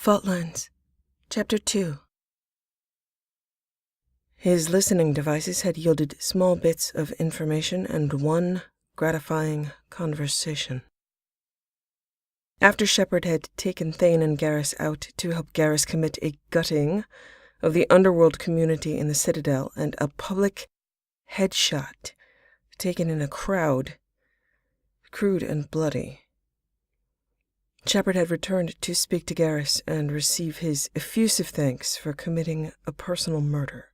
Fault Lines, Chapter 2. His listening devices had yielded small bits of information and one gratifying conversation. After Shepard had taken Thane and Garrus out to help Garrus commit a gutting of the underworld community in the Citadel and a public headshot taken in a crowd, crude and bloody, Shepard had returned to speak to Garrus and receive his effusive thanks for committing a personal murder.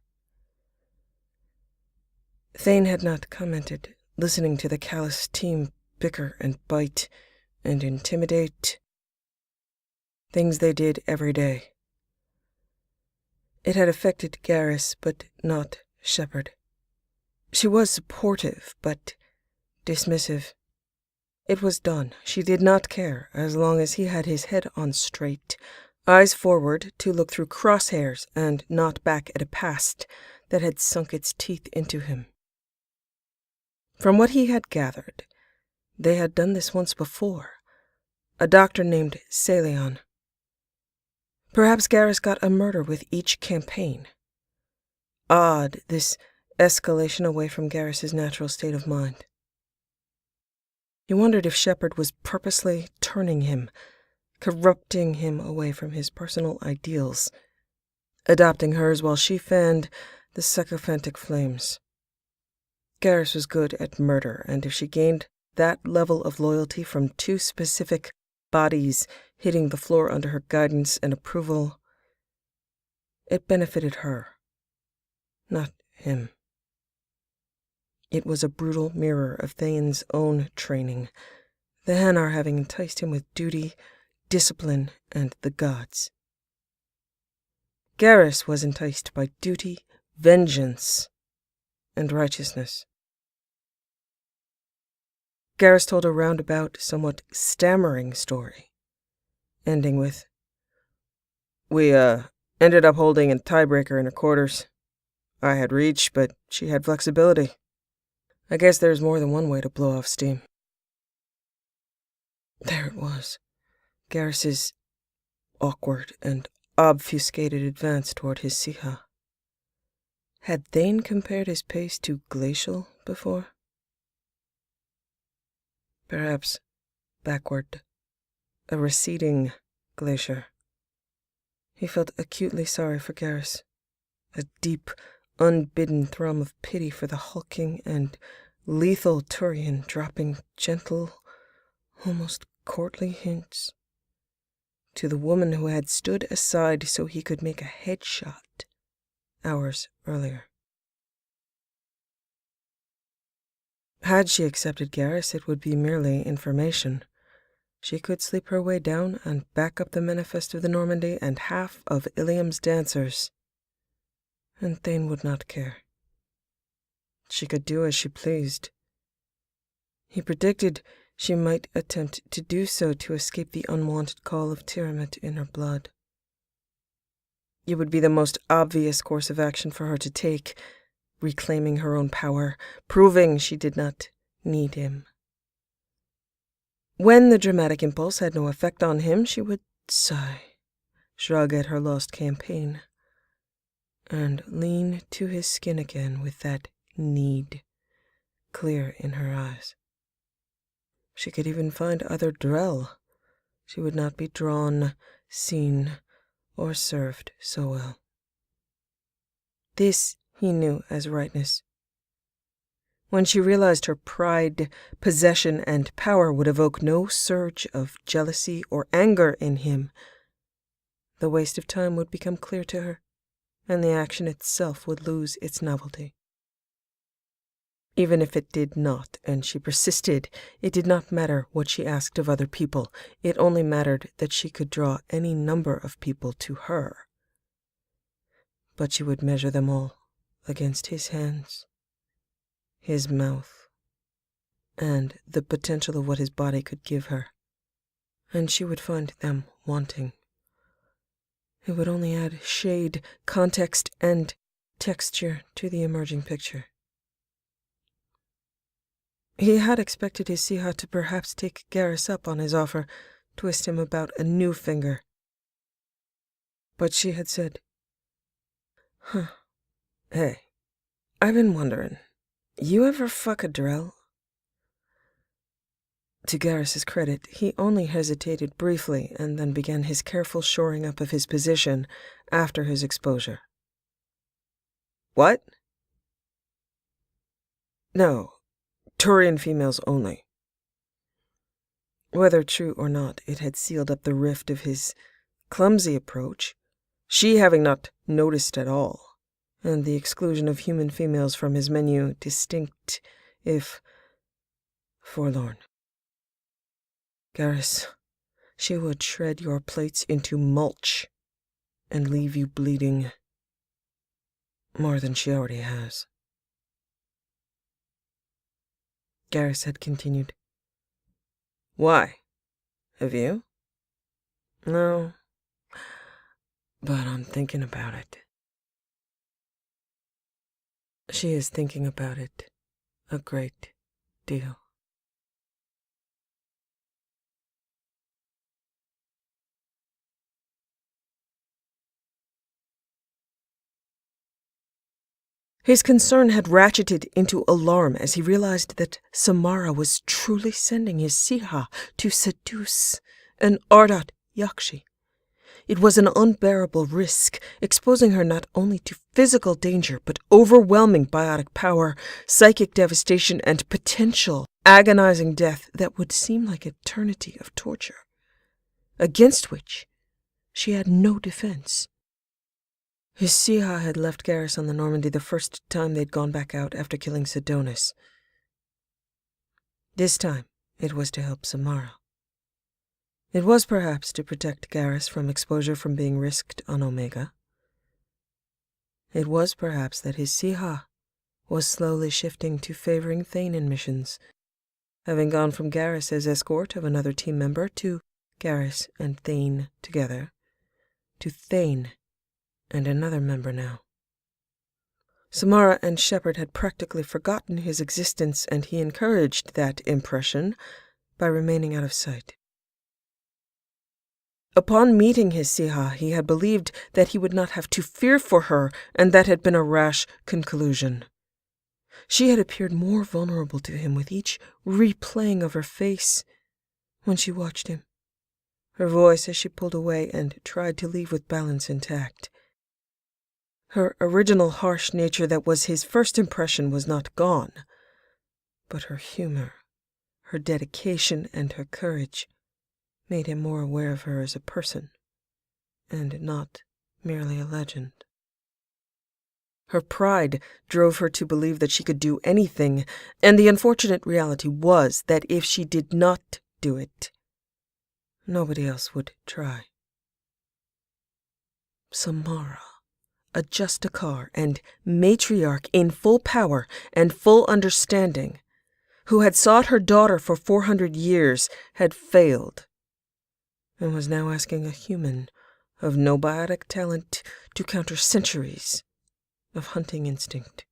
Thane had not commented, listening to the callous team bicker and bite and intimidate, things they did every day. It had affected Garrus, but not Shepard. She was supportive, but dismissive. It was done. She did not care, as long as he had his head on straight, eyes forward to look through crosshairs and not back at a past that had sunk its teeth into him. From what he had gathered, they had done this once before. A doctor named Saleon. Perhaps Garrus got a murder with each campaign. Odd, this escalation away from Garrus's natural state of mind. He wondered if Shepard was purposely turning him, corrupting him away from his personal ideals, adopting hers while she fanned the sycophantic flames. Garrus was good at murder, and if she gained that level of loyalty from two specific bodies hitting the floor under her guidance and approval, it benefited her, not him. It was a brutal mirror of Thane's own training, the Hanar having enticed him with duty, discipline, and the gods. Garrus was enticed by duty, vengeance, and righteousness. Garrus told a roundabout, somewhat stammering story, ending with, "We, ended up holding a tiebreaker in her quarters. I had reach, but she had flexibility. I guess there's more than one way to blow off steam." There it was, Garrus's awkward and obfuscated advance toward his Siha. Had Thane compared his pace to glacial before? Perhaps backward, a receding glacier. He felt acutely sorry for Garrus, a deep, unbidden thrum of pity for the hulking and lethal Turian dropping gentle, almost courtly hints to the woman who had stood aside so he could make a headshot hours earlier. Had she accepted Garrus, it would be merely information. She could sleep her way down and back up the manifest of the Normandy and half of Ilium's dancers, and Thane would not care. She could do as she pleased. He predicted she might attempt to do so to escape the unwanted call of Tiamat in her blood. It would be the most obvious course of action for her to take, reclaiming her own power, proving she did not need him. When the dramatic impulse had no effect on him, she would sigh, shrug at her lost campaign, and lean to his skin again with that need clear in her eyes. She could even find other Drell. She would not be drawn, seen, or served so well. This he knew as rightness. When she realized her pride, possession, and power would evoke no surge of jealousy or anger in him, the waste of time would become clear to her, and the action itself would lose its novelty. Even if it did not, and she persisted, it did not matter what she asked of other people. It only mattered that she could draw any number of people to her. But she would measure them all against his hands, his mouth, and the potential of what his body could give her, and she would find them wanting. It would only add shade, context, and texture to the emerging picture. He had expected his Siha to perhaps take Garrus up on his offer, twist him about a new finger. But she had said, Hey, I've been wondering, you ever fuck a Drell? To Garrus's credit, he only hesitated briefly and then began his careful shoring up of his position after his exposure. What? No, Turian females only. Whether true or not, it had sealed up the rift of his clumsy approach, she having not noticed at all, and the exclusion of human females from his menu distinct, if forlorn. Garrus, she would shred your plates into mulch and leave you bleeding more than she already has. Garrus had continued. Why? Have you? No, but I'm thinking about it. She is thinking about it a great deal. His concern had ratcheted into alarm as he realized that Samara was truly sending his Siha to seduce an Ardat Yakshi. It was an unbearable risk, exposing her not only to physical danger, but overwhelming biotic power, psychic devastation, and potential agonizing death that would seem like eternity of torture, against which she had no defense. His Siha had left Garrus on the Normandy the first time they'd gone back out after killing Sidonis. This time, it was to help Samara. It was perhaps to protect Garrus from exposure from being risked on Omega. It was perhaps that his Siha was slowly shifting to favoring Thane in missions, having gone from Garrus as escort of another team member to Garrus and Thane together, to Thane and another member now. Samara and Shepard had practically forgotten his existence, and he encouraged that impression by remaining out of sight. Upon meeting his Siha, he had believed that he would not have to fear for her, and that had been a rash conclusion. She had appeared more vulnerable to him with each replaying of her face when she watched him, her voice as she pulled away and tried to leave with balance intact. Her original harsh nature that was his first impression was not gone, but her humor, her dedication, and her courage made him more aware of her as a person, and not merely a legend. Her pride drove her to believe that she could do anything, and the unfortunate reality was that if she did not do it, nobody else would try. Samara, a Justikar and matriarch in full power and full understanding, who had sought her daughter for 400 years, had failed, and was now asking a human of no biotic talent to counter centuries of hunting instinct.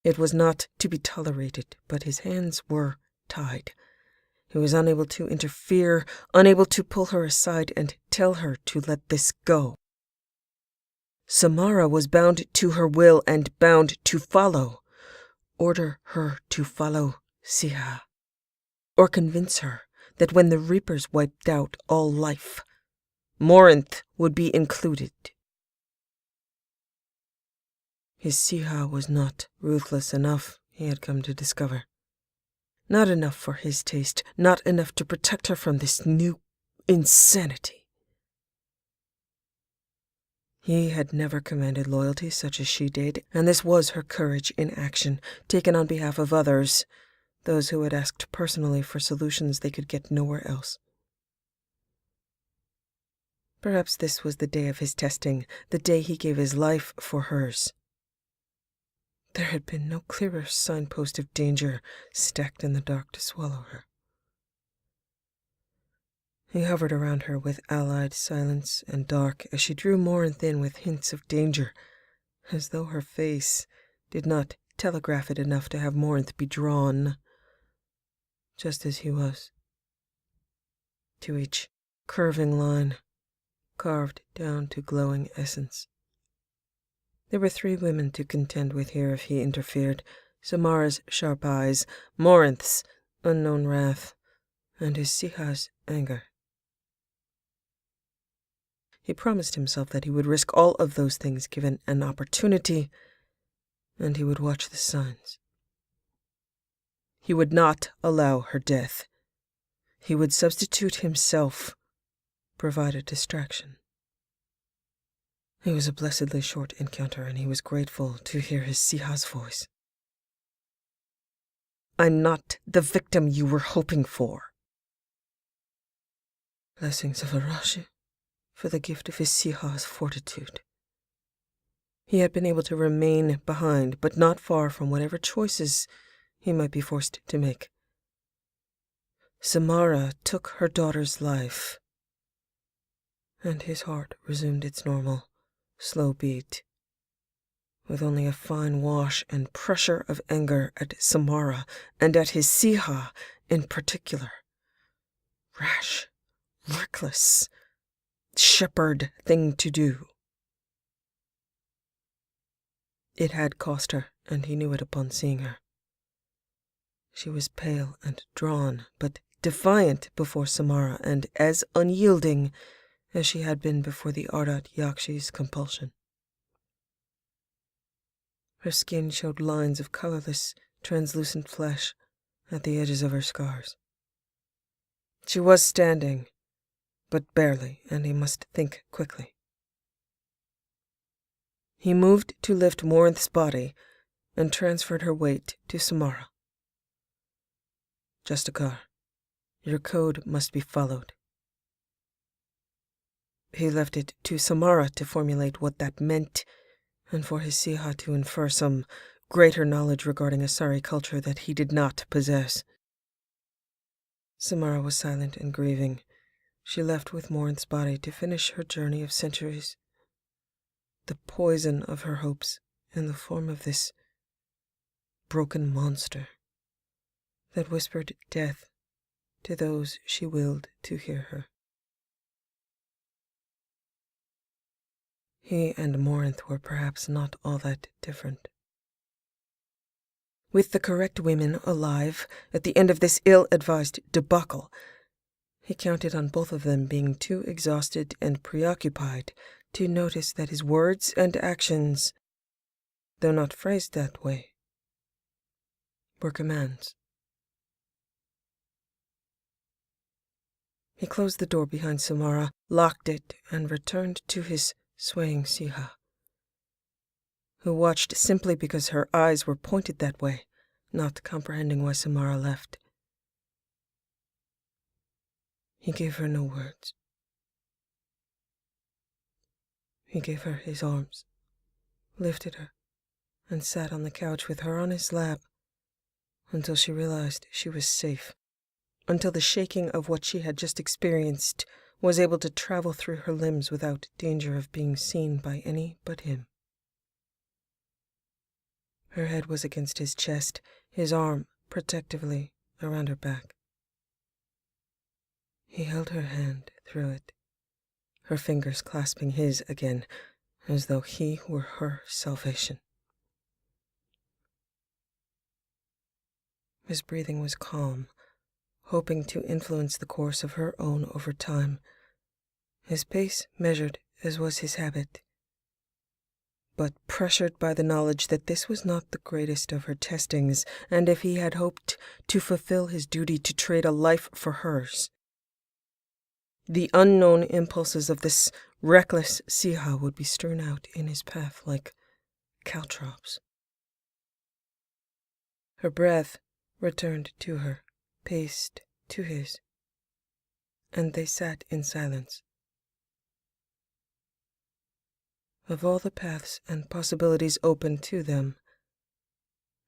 It was not to be tolerated, but his hands were tied. He was unable to interfere, unable to pull her aside and tell her to let this go. Samara was bound to her will and bound to follow. Order her to follow Siha, or convince her that when the Reapers wiped out all life, Morinth would be included. His Siha was not ruthless enough, he had come to discover. Not enough for his taste, not enough to protect her from this new insanity. He had never commanded loyalty such as she did, and this was her courage in action, taken on behalf of others, those who had asked personally for solutions they could get nowhere else. Perhaps this was the day of his testing, the day he gave his life for hers. There had been no clearer signpost of danger stacked in the dark to swallow her. He hovered around her with allied silence and dark as she drew more and thin with hints of danger, as though her face did not telegraph it enough to have Morinth be drawn, just as he was, to each curving line, carved down to glowing essence. There were 3 women to contend with here if he interfered: Samara's sharp eyes, Morinth's unknown wrath, and his Siha's anger. He promised himself that he would risk all of those things given an opportunity, and he would watch the signs. He would not allow her death. He would substitute himself, provide a distraction. It was a blessedly short encounter, and he was grateful to hear his Siha's voice. "I'm not the victim you were hoping for." Blessings of Arashi for the gift of his Siha's fortitude. He had been able to remain behind, but not far from whatever choices he might be forced to make. Samara took her daughter's life, and his heart resumed its normal, slow beat, with only a fine wash and pressure of anger at Samara and at his Siha in particular. Rash, reckless, Shepard thing to do. It had cost her, and he knew it upon seeing her. She was pale and drawn, but defiant before Samara, and as unyielding as she had been before the Ardat Yakshi's compulsion. Her skin showed lines of colorless, translucent flesh at the edges of her scars. She was standing, but barely, and he must think quickly. He moved to lift Morinth's body and transferred her weight to Samara. "Justikar, your code must be followed." He left it to Samara to formulate what that meant, and for his Siha to infer some greater knowledge regarding Asari culture that he did not possess. Samara was silent and grieving. She left with Morinth's body to finish her journey of centuries. The poison of her hopes in the form of this broken monster that whispered death to those she willed to hear her. He and Morinth were perhaps not all that different. With the correct women alive at the end of this ill-advised debacle, he counted on both of them being too exhausted and preoccupied to notice that his words and actions, though not phrased that way, were commands. He closed the door behind Samara, locked it, and returned to his swaying Siha, who watched simply because her eyes were pointed that way, not comprehending why Samara left. He gave her no words. He gave her his arms, lifted her, and sat on the couch with her on his lap until she realized she was safe, until the shaking of what she had just experienced was able to travel through her limbs without danger of being seen by any but him. Her head was against his chest, his arm protectively around her back. He held her hand through it, her fingers clasping his again, as though he were her salvation. His breathing was calm, hoping to influence the course of her own over time, his pace measured as was his habit, but pressured by the knowledge that this was not the greatest of her testings, and if he had hoped to fulfill his duty to trade a life for hers, the unknown impulses of this reckless Siha would be strewn out in his path like caltrops. Her breath returned to her, paced to his, and they sat in silence. Of all the paths and possibilities open to them,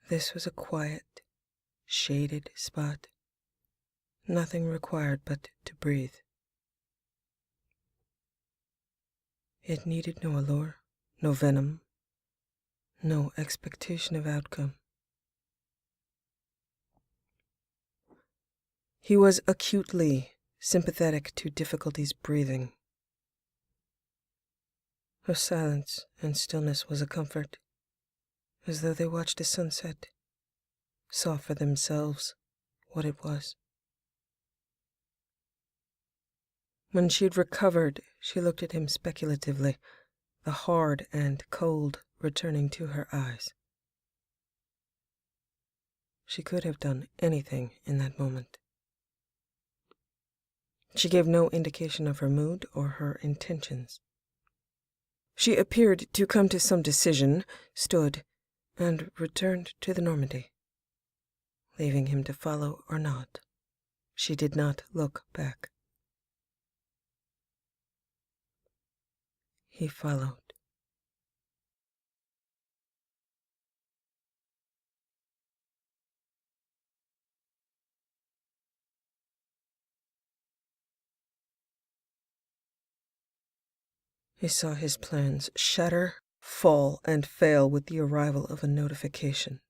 this was a quiet, shaded spot. Nothing required but to breathe. It needed no allure, no venom, no expectation of outcome. He was acutely sympathetic to difficulties breathing. Her silence and stillness was a comfort, as though they watched a sunset, saw for themselves what it was. When she had recovered, she looked at him speculatively, the hard and cold returning to her eyes. She could have done anything in that moment. She gave no indication of her mood or her intentions. She appeared to come to some decision, stood, and returned to the Normandy. Leaving him to follow or not, she did not look back. He followed. He saw his plans shatter, fall, and fail with the arrival of a notification.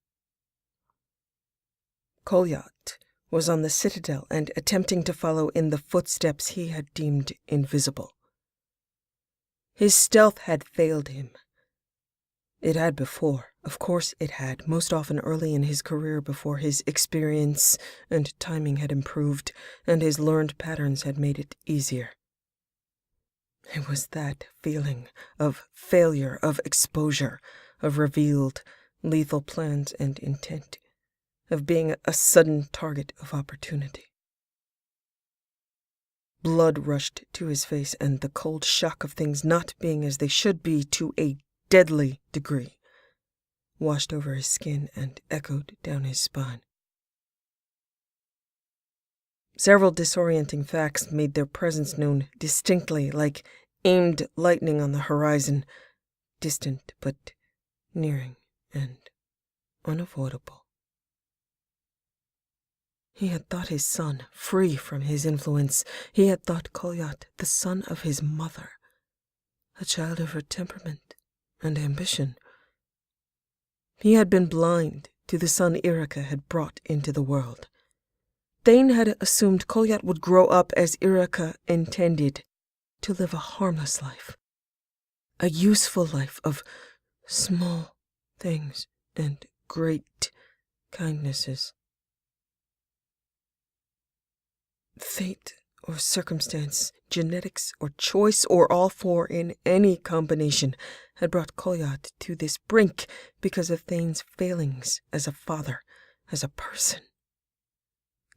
Kolyat was on the citadel and attempting to follow in the footsteps he had deemed invisible. His stealth had failed him. It had before. Of course it had, most often early in his career before his experience and timing had improved and his learned patterns had made it easier. It was that feeling of failure, of exposure, of revealed, lethal plans and intent, of being a sudden target of opportunity. Blood rushed to his face, and the cold shock of things not being as they should be to a deadly degree washed over his skin and echoed down his spine. Several disorienting facts made their presence known distinctly, like aimed lightning on the horizon, distant but nearing and unavoidable. He had thought his son free from his influence. He had thought Kolyat the son of his mother, a child of her temperament and ambition. He had been blind to the son Irika had brought into the world. Thane had assumed Kolyat would grow up as Irika intended, to live a harmless life, a useful life of small things and great kindnesses. Fate or circumstance, genetics or choice, or all four in any combination, had brought Kolyat to this brink because of Thane's failings as a father, as a person.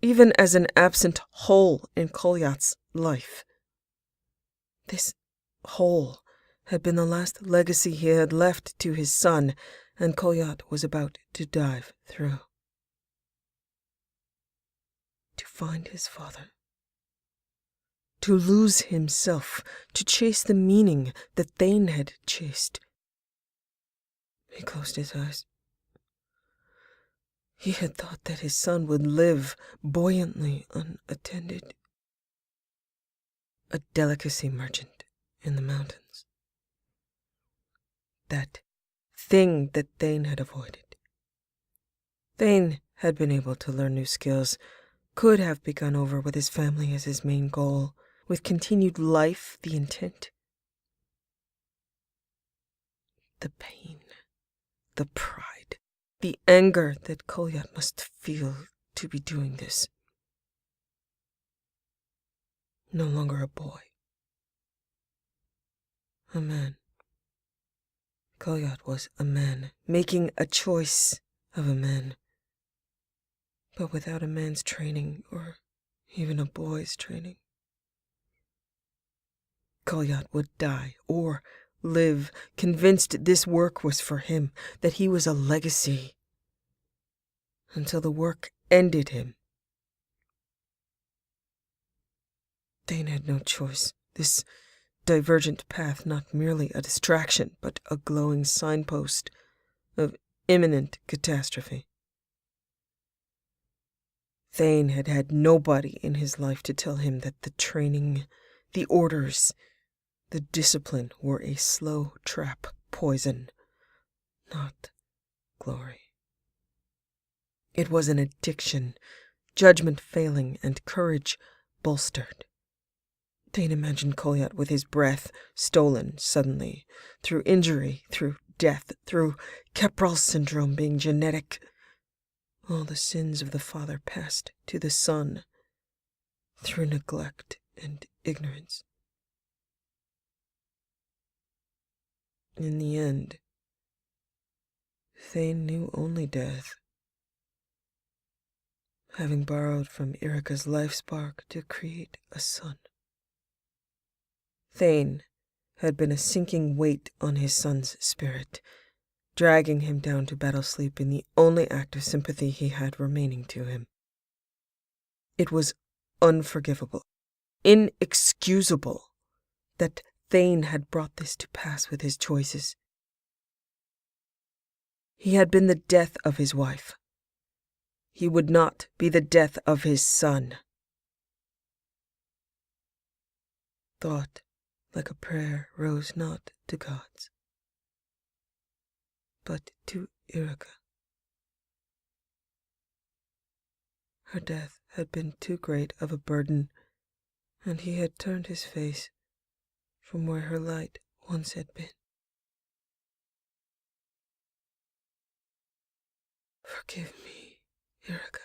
Even as an absent hole in Kolyat's life. This hole had been the last legacy he had left to his son, and Kolyat was about to dive through. To find his father. To lose himself, to chase the meaning that Thane had chased. He closed his eyes. He had thought that his son would live buoyantly unattended. A delicacy merchant in the mountains. That thing that Thane had avoided. Thane had been able to learn new skills, could have begun over with his family as his main goal, with continued life the intent. The pain, the pride, the anger that Kolyat must feel to be doing this. No longer a boy. A man. Kolyat was a man, making a choice of a man. But without a man's training, or even a boy's training. Kolyat would die, or live, convinced this work was for him, that he was a legacy, until the work ended him. Thane had no choice. This divergent path not merely a distraction, but a glowing signpost of imminent catastrophe. Thane had had nobody in his life to tell him that the training, the orders, the discipline were a slow trap poison, not glory. It was an addiction, judgment failing and courage bolstered. Thane imagined Kolyat with his breath stolen suddenly, through injury, through death, through Capral syndrome being genetic. All the sins of the father passed to the son, through neglect and ignorance. In the end, Thane knew only death, having borrowed from Erika's life spark to create a son. Thane had been a sinking weight on his son's spirit, dragging him down to battle sleep in the only act of sympathy he had remaining to him. It was unforgivable, inexcusable, that Thane had brought this to pass with his choices. He had been the death of his wife. He would not be the death of his son. Thought, like a prayer, rose not to gods, but to Erika. Her death had been too great of a burden, and he had turned his face from where her light once had been. Forgive me, Erika.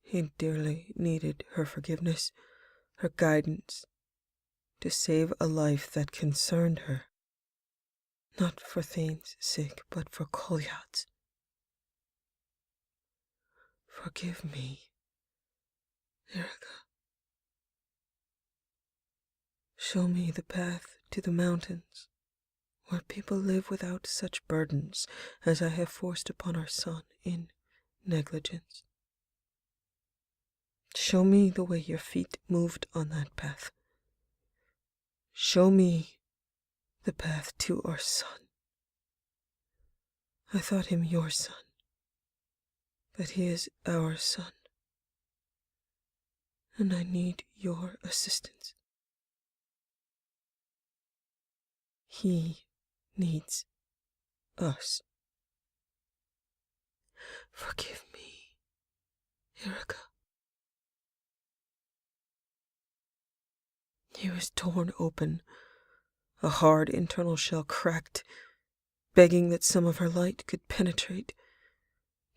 He dearly needed her forgiveness, her guidance, to save a life that concerned her, not for Thane's sake, but for Kolyat's. Forgive me, Erika. Show me the path to the mountains, where people live without such burdens as I have forced upon our son in negligence. Show me the way your feet moved on that path. Show me the path to our son. I thought him your son, but he is our son, and I need your assistance. He needs us. Forgive me, Erika. He was torn open, a hard internal shell cracked, begging that some of her light could penetrate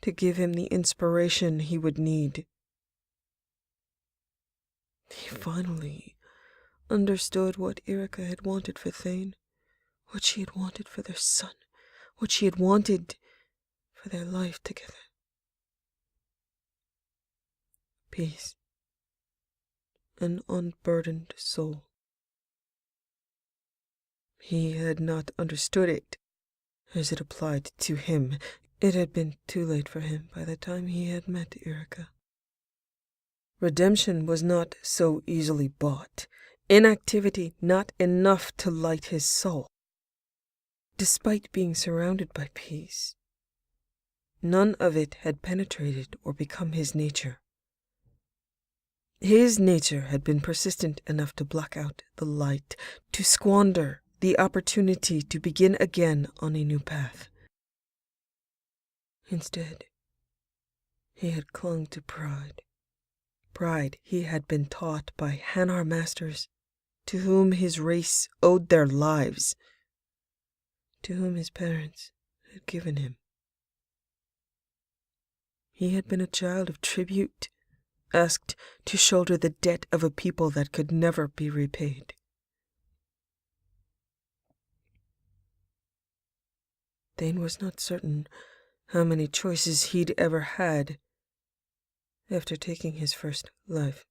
to give him the inspiration he would need. He finally understood what Erika had wanted for Thane, what she had wanted for their son, what she had wanted for their life together. Peace. An unburdened soul. He had not understood it as it applied to him. It had been too late for him by the time he had met Erika. Redemption was not so easily bought. Inactivity not enough to light his soul. Despite being surrounded by peace, none of it had penetrated or become his nature. His nature had been persistent enough to block out the light, to squander the opportunity to begin again on a new path. Instead, he had clung to pride. Pride he had been taught by Hanar masters, to whom his race owed their lives, to whom his parents had given him. He had been a child of tribute, asked to shoulder the debt of a people that could never be repaid. Thane was not certain how many choices he'd ever had after taking his first life.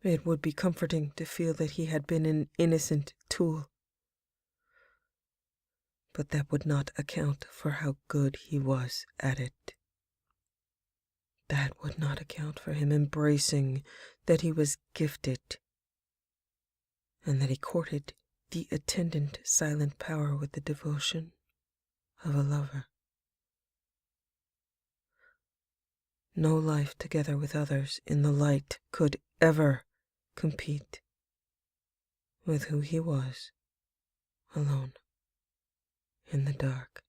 It would be comforting to feel that he had been an innocent tool, but that would not account for how good he was at it. That would not account for him embracing that he was gifted, and that he courted the attendant silent power with the devotion of a lover. No life together with others in the light could ever compete with who he was, alone, in the dark.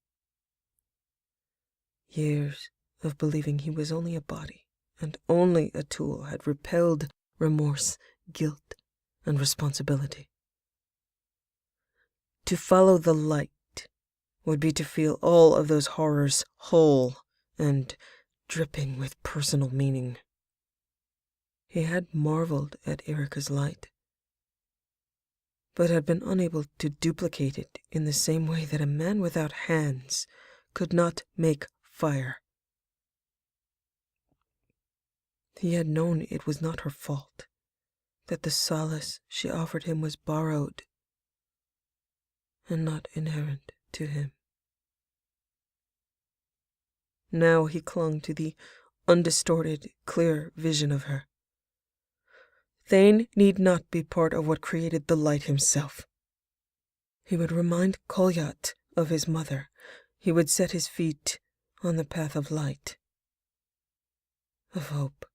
Years of believing he was only a body and only a tool, had repelled remorse, guilt, and responsibility. To follow the light would be to feel all of those horrors whole and dripping with personal meaning. He had marveled at Erica's light, but had been unable to duplicate it in the same way that a man without hands could not make fire. He had known it was not her fault, that the solace she offered him was borrowed and not inherent to him. Now he clung to the undistorted, clear vision of her. Thane need not be part of what created the light himself. He would remind Kolyat of his mother. He would set his feet on the path of light, of hope.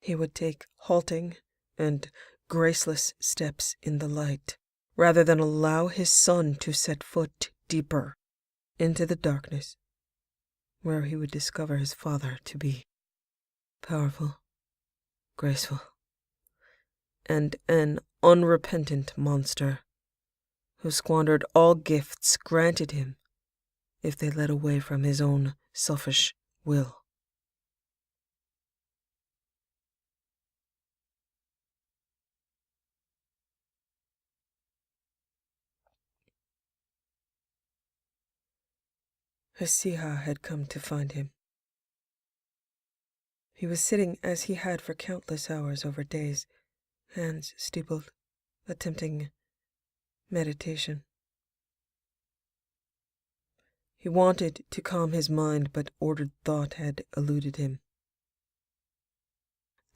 He would take halting and graceless steps in the light, rather than allow his son to set foot deeper into the darkness, where he would discover his father to be powerful, graceful, and an unrepentant monster who squandered all gifts granted him if they led away from his own selfish will. Hasiha had come to find him. He was sitting as he had for countless hours over days, hands steepled, attempting meditation. He wanted to calm his mind, but ordered thought had eluded him.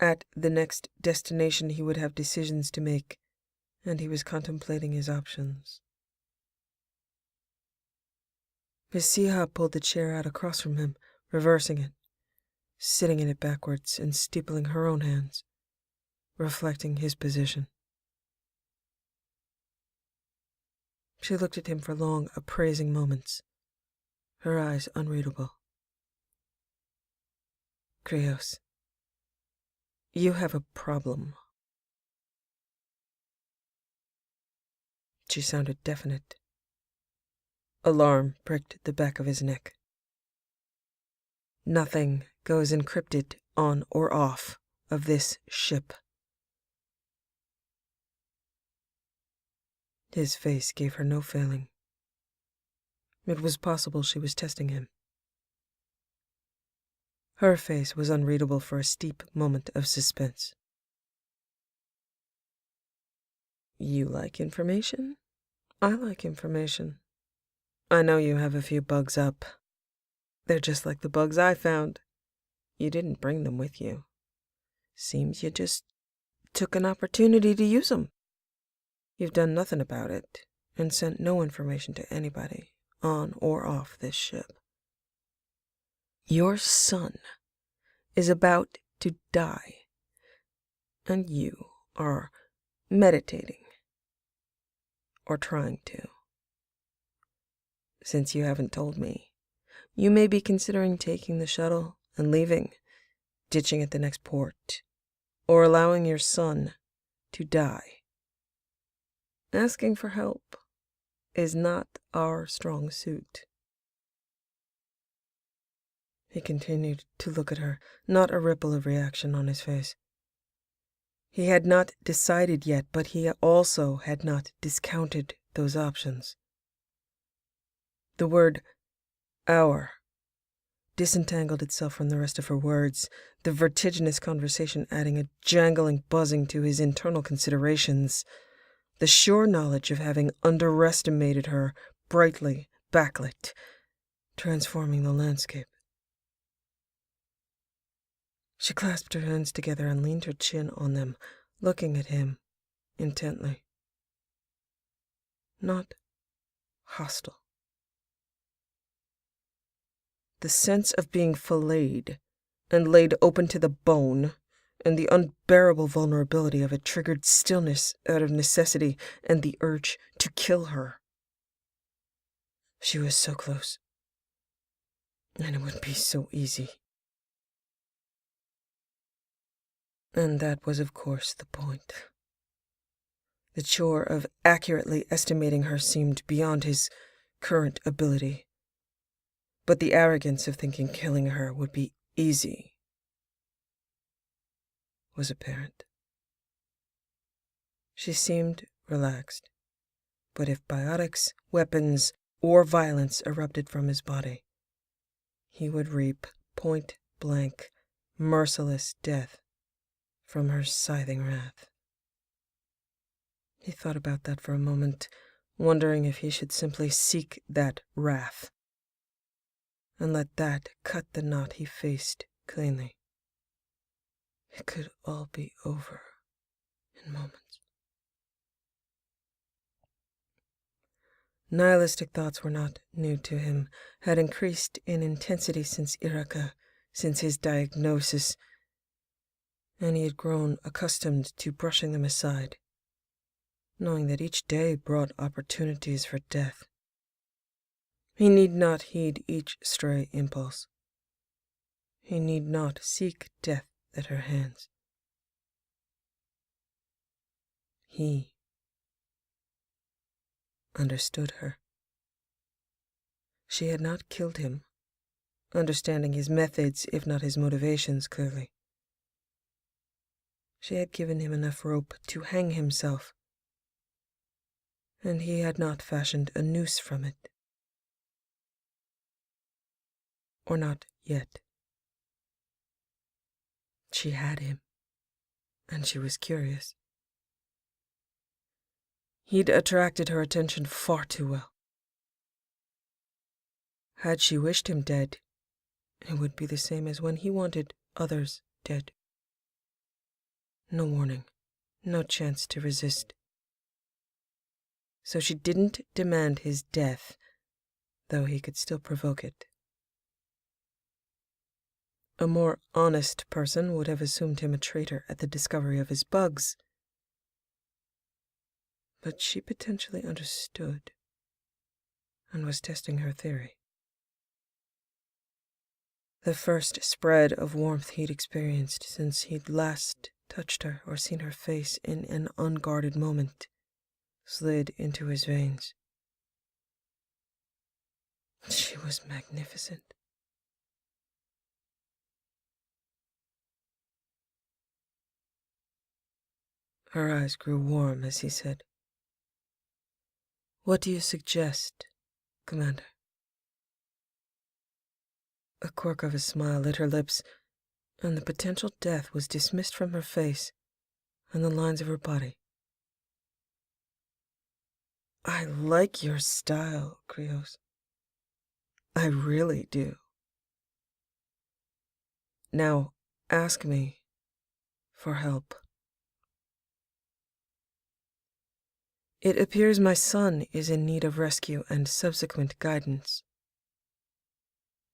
At the next destination he would have decisions to make, and he was contemplating his options. Hasiha pulled the chair out across from him, reversing it, sitting in it backwards and steepling her own hands, reflecting his position. She looked at him for long, appraising moments, her eyes unreadable. Krios, you have a problem. She sounded definite. Alarm pricked the back of his neck. Nothing goes encrypted on or off of this ship. His face gave her no failing. It was possible she was testing him. Her face was unreadable for a steep moment of suspense. You like information? I like information. I know you have a few bugs up. They're just like the bugs I found. You didn't bring them with you. Seems you just took an opportunity to use them. You've done nothing about it, and sent no information to anybody, on or off this ship. Your son is about to die, and you are meditating, or trying to. Since you haven't told me, you may be considering taking the shuttle and leaving, ditching at the next port, or allowing your son to die. Asking for help is not our strong suit. He continued to look at her, not a ripple of reaction on his face. He had not decided yet, but he also had not discounted those options. The word "our" disentangled itself from the rest of her words, the vertiginous conversation adding a jangling buzzing to his internal considerations, the sure knowledge of having underestimated her, brightly backlit, transforming the landscape. She clasped her hands together and leaned her chin on them, looking at him intently. Not hostile. The sense of being filleted and laid open to the bone, and the unbearable vulnerability of it triggered stillness out of necessity and the urge to kill her. She was so close. And it would be so easy. And that was, of course, the point. The chore of accurately estimating her seemed beyond his current ability. But the arrogance of thinking killing her would be easy was apparent. She seemed relaxed, but if biotics, weapons, or violence erupted from his body, he would reap point-blank, merciless death from her scything wrath. He thought about that for a moment, wondering if he should simply seek that wrath, and let that cut the knot he faced cleanly. It could all be over in moments. Nihilistic thoughts were not new to him, had increased in intensity since Iraka, since his diagnosis, and he had grown accustomed to brushing them aside, knowing that each day brought opportunities for death. He need not heed each stray impulse. He need not seek death at her hands. He understood her. She had not killed him, understanding his methods, if not his motivations, clearly. She had given him enough rope to hang himself, and he had not fashioned a noose from it. Or not yet. She had him, and she was curious. He'd attracted her attention far too well. Had she wished him dead, it would be the same as when he wanted others dead. No warning, no chance to resist. So she didn't demand his death, though he could still provoke it. A more honest person would have assumed him a traitor at the discovery of his bugs. But she potentially understood and was testing her theory. The first spread of warmth he'd experienced since he'd last touched her or seen her face in an unguarded moment slid into his veins. She was magnificent. Her eyes grew warm as he said, "What do you suggest, Commander?" A quirk of a smile lit her lips, and the potential death was dismissed from her face and the lines of her body. "I like your style, Krios. I really do. Now, ask me for help." "It appears my son is in need of rescue and subsequent guidance.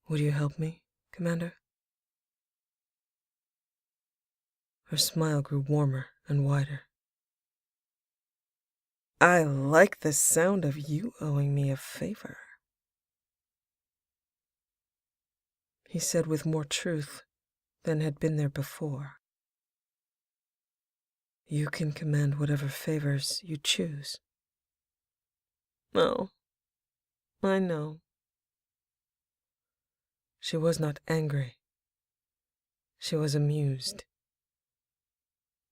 Would you help me, Commander?" Her smile grew warmer and wider. "I like the sound of you owing me a favor," he said with more truth than had been there before. "You can command whatever favors you choose." "Oh, I know." She was not angry. She was amused.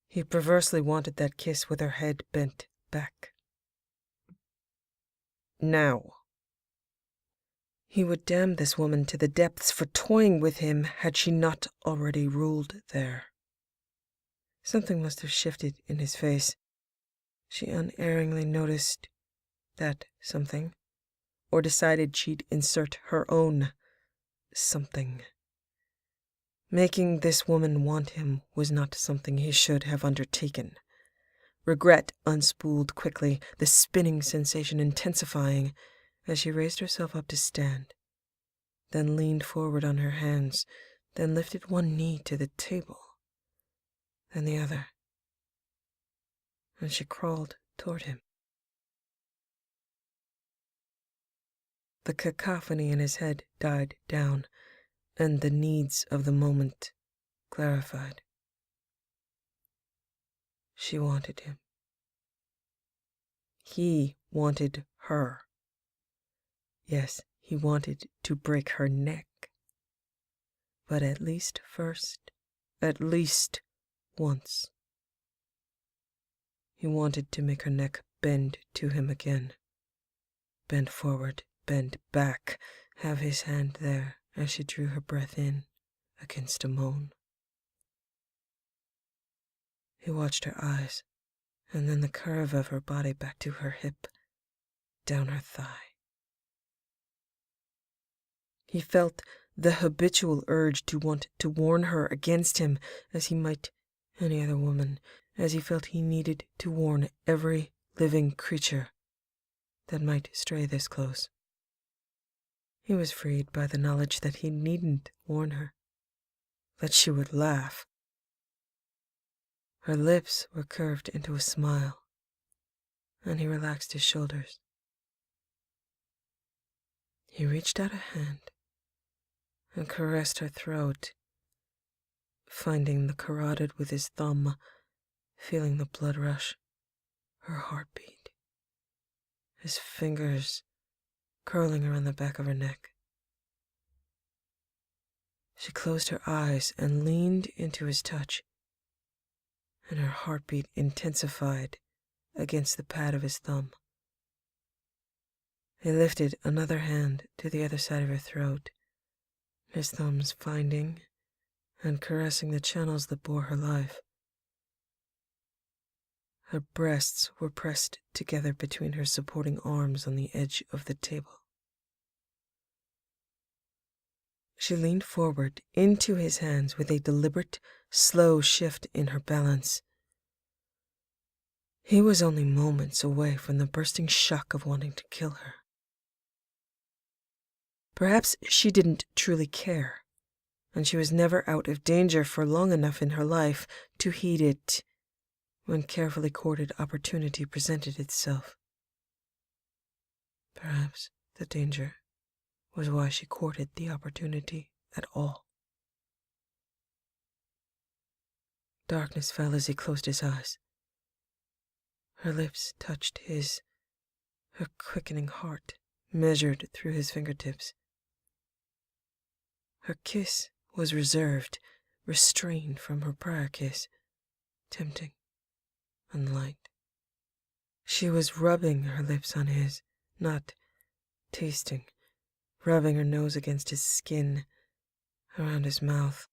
He perversely wanted that kiss with her head bent back. Now. He would damn this woman to the depths for toying with him had she not already ruled there. Something must have shifted in his face. She unerringly noticed that something, or decided she'd insert her own something. Making this woman want him was not something he should have undertaken. Regret unspooled quickly, the spinning sensation intensifying as she raised herself up to stand, then leaned forward on her hands, then lifted one knee to the table, then the other, and she crawled toward him. The cacophony in his head died down, and the needs of the moment clarified. She wanted him. He wanted her. Yes, he wanted to break her neck. But at least once. He wanted to make her neck bend to him again. Bend forward, bend back, have his hand there as she drew her breath in against a moan. He watched her eyes, and then the curve of her body back to her hip, down her thigh. He felt the habitual urge to want to warn her against him, as he might any other woman, as he felt he needed to warn every living creature that might stray this close. He was freed by the knowledge that he needn't warn her, that she would laugh. Her lips were curved into a smile, and he relaxed his shoulders. He reached out a hand and caressed her throat, finding the carotid with his thumb, feeling the blood rush, her heartbeat, his fingers curling around the back of her neck. She closed her eyes and leaned into his touch, and her heartbeat intensified against the pad of his thumb. He lifted another hand to the other side of her throat, his thumbs finding and caressing the channels that bore her life. Her breasts were pressed together between her supporting arms on the edge of the table. She leaned forward into his hands with a deliberate, slow shift in her balance. He was only moments away from the bursting shock of wanting to kill her. Perhaps she didn't truly care, and she was never out of danger for long enough in her life to heed it when carefully courted opportunity presented itself. Perhaps the danger was why she courted the opportunity at all. Darkness fell as he closed his eyes. Her lips touched his, her quickening heart measured through his fingertips. Her kiss was reserved, restrained from her prior kiss, tempting and light. She was rubbing her lips on his, not tasting, rubbing her nose against his skin, around his mouth,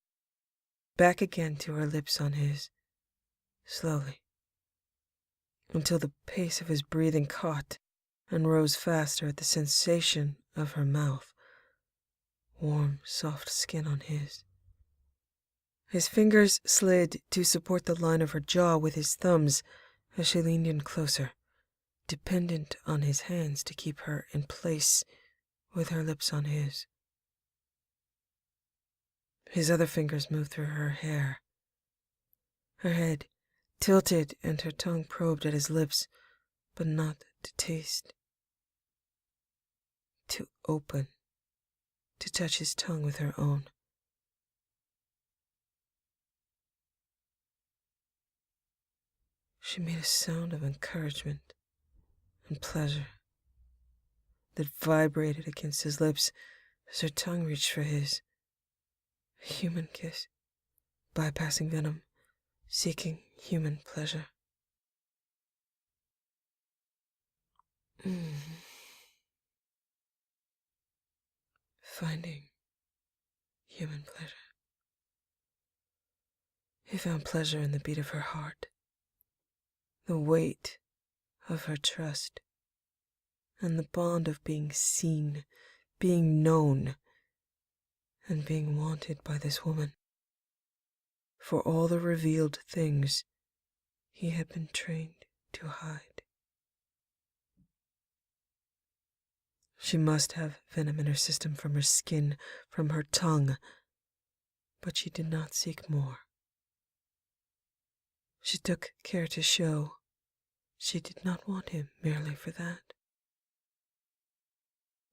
back again to her lips on his, slowly, until the pace of his breathing caught and rose faster at the sensation of her mouth, warm, soft skin on his. His fingers slid to support the line of her jaw with his thumbs as she leaned in closer, dependent on his hands to keep her in place with her lips on his. His other fingers moved through her hair. Her head tilted and her tongue probed at his lips, but not to taste. To open, to touch his tongue with her own. She made a sound of encouragement and pleasure that vibrated against his lips as her tongue reached for his. A human kiss, bypassing venom, seeking human pleasure. Finding human pleasure. He found pleasure in the beat of her heart, the weight of her trust, and the bond of being seen, being known, and being wanted by this woman, for all the revealed things he had been trained to hide. She must have venom in her system from her skin, from her tongue, but she did not seek more. She took care to show she did not want him merely for that.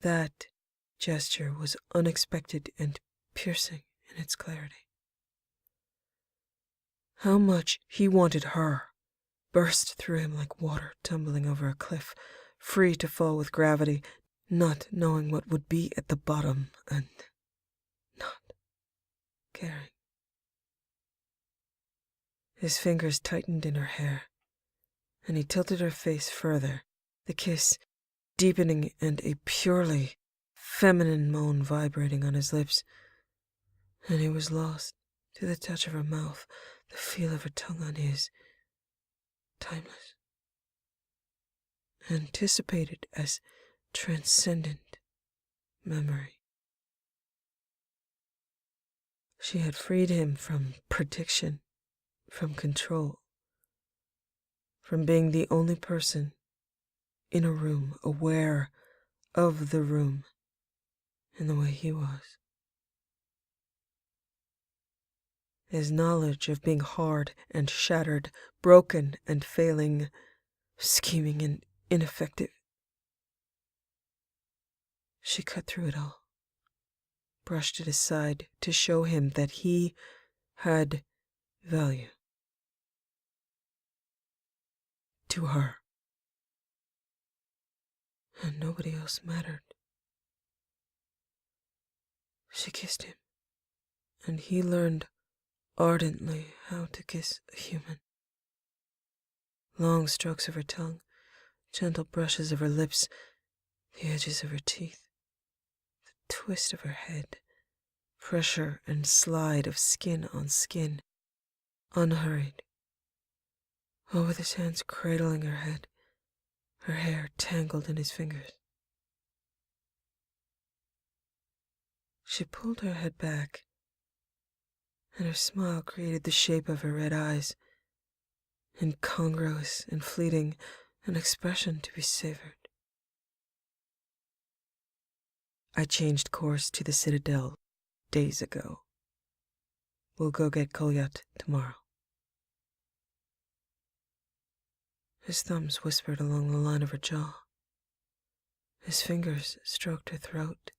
That gesture was unexpected and piercing in its clarity. How much he wanted her burst through him like water tumbling over a cliff, free to fall with gravity, not knowing what would be at the bottom, and not caring. His fingers tightened in her hair, and he tilted her face further, the kiss deepening and a purely feminine moan vibrating on his lips, and he was lost to the touch of her mouth, the feel of her tongue on his, timeless, anticipated as transcendent memory. She had freed him from prediction, from control, from being the only person in a room aware of the room in the way he was. His knowledge of being hard and shattered, broken and failing, scheming and ineffective. She cut through it all, brushed it aside to show him that he had value. To her. And nobody else mattered. She kissed him, and he learned ardently how to kiss a human. Long strokes of her tongue, gentle brushes of her lips, the edges of her teeth, the twist of her head, pressure and slide of skin on skin, unhurried, all with his hands cradling her head, her hair tangled in his fingers. She pulled her head back, and her smile created the shape of her red eyes, incongruous and fleeting, an expression to be savored. I changed course to the Citadel days ago. We'll go get Kolyat tomorrow. His thumbs whispered along the line of her jaw. His fingers stroked her throat,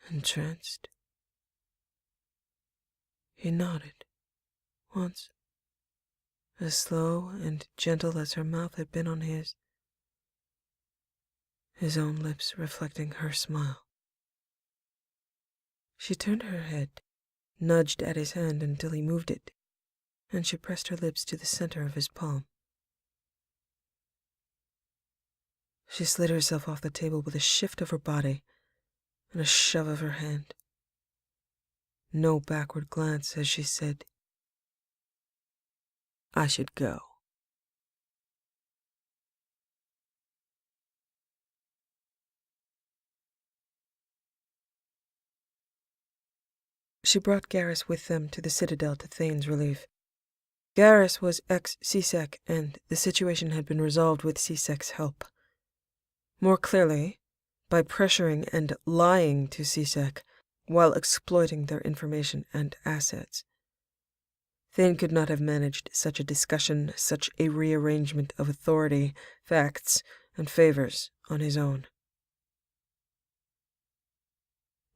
entranced. He nodded, once, as slow and gentle as her mouth had been on his own lips reflecting her smile. She turned her head, nudged at his hand until he moved it, and she pressed her lips to the center of his palm. She slid herself off the table with a shift of her body and a shove of her hand. No backward glance as she said, "I should go." She brought Garrus with them to the Citadel to Thane's relief. Garrus was ex-CSEC, and the situation had been resolved with CSEC's help. More clearly, by pressuring and lying to CSEC while exploiting their information and assets. Thane could not have managed such a discussion, such a rearrangement of authority, facts, and favors on his own.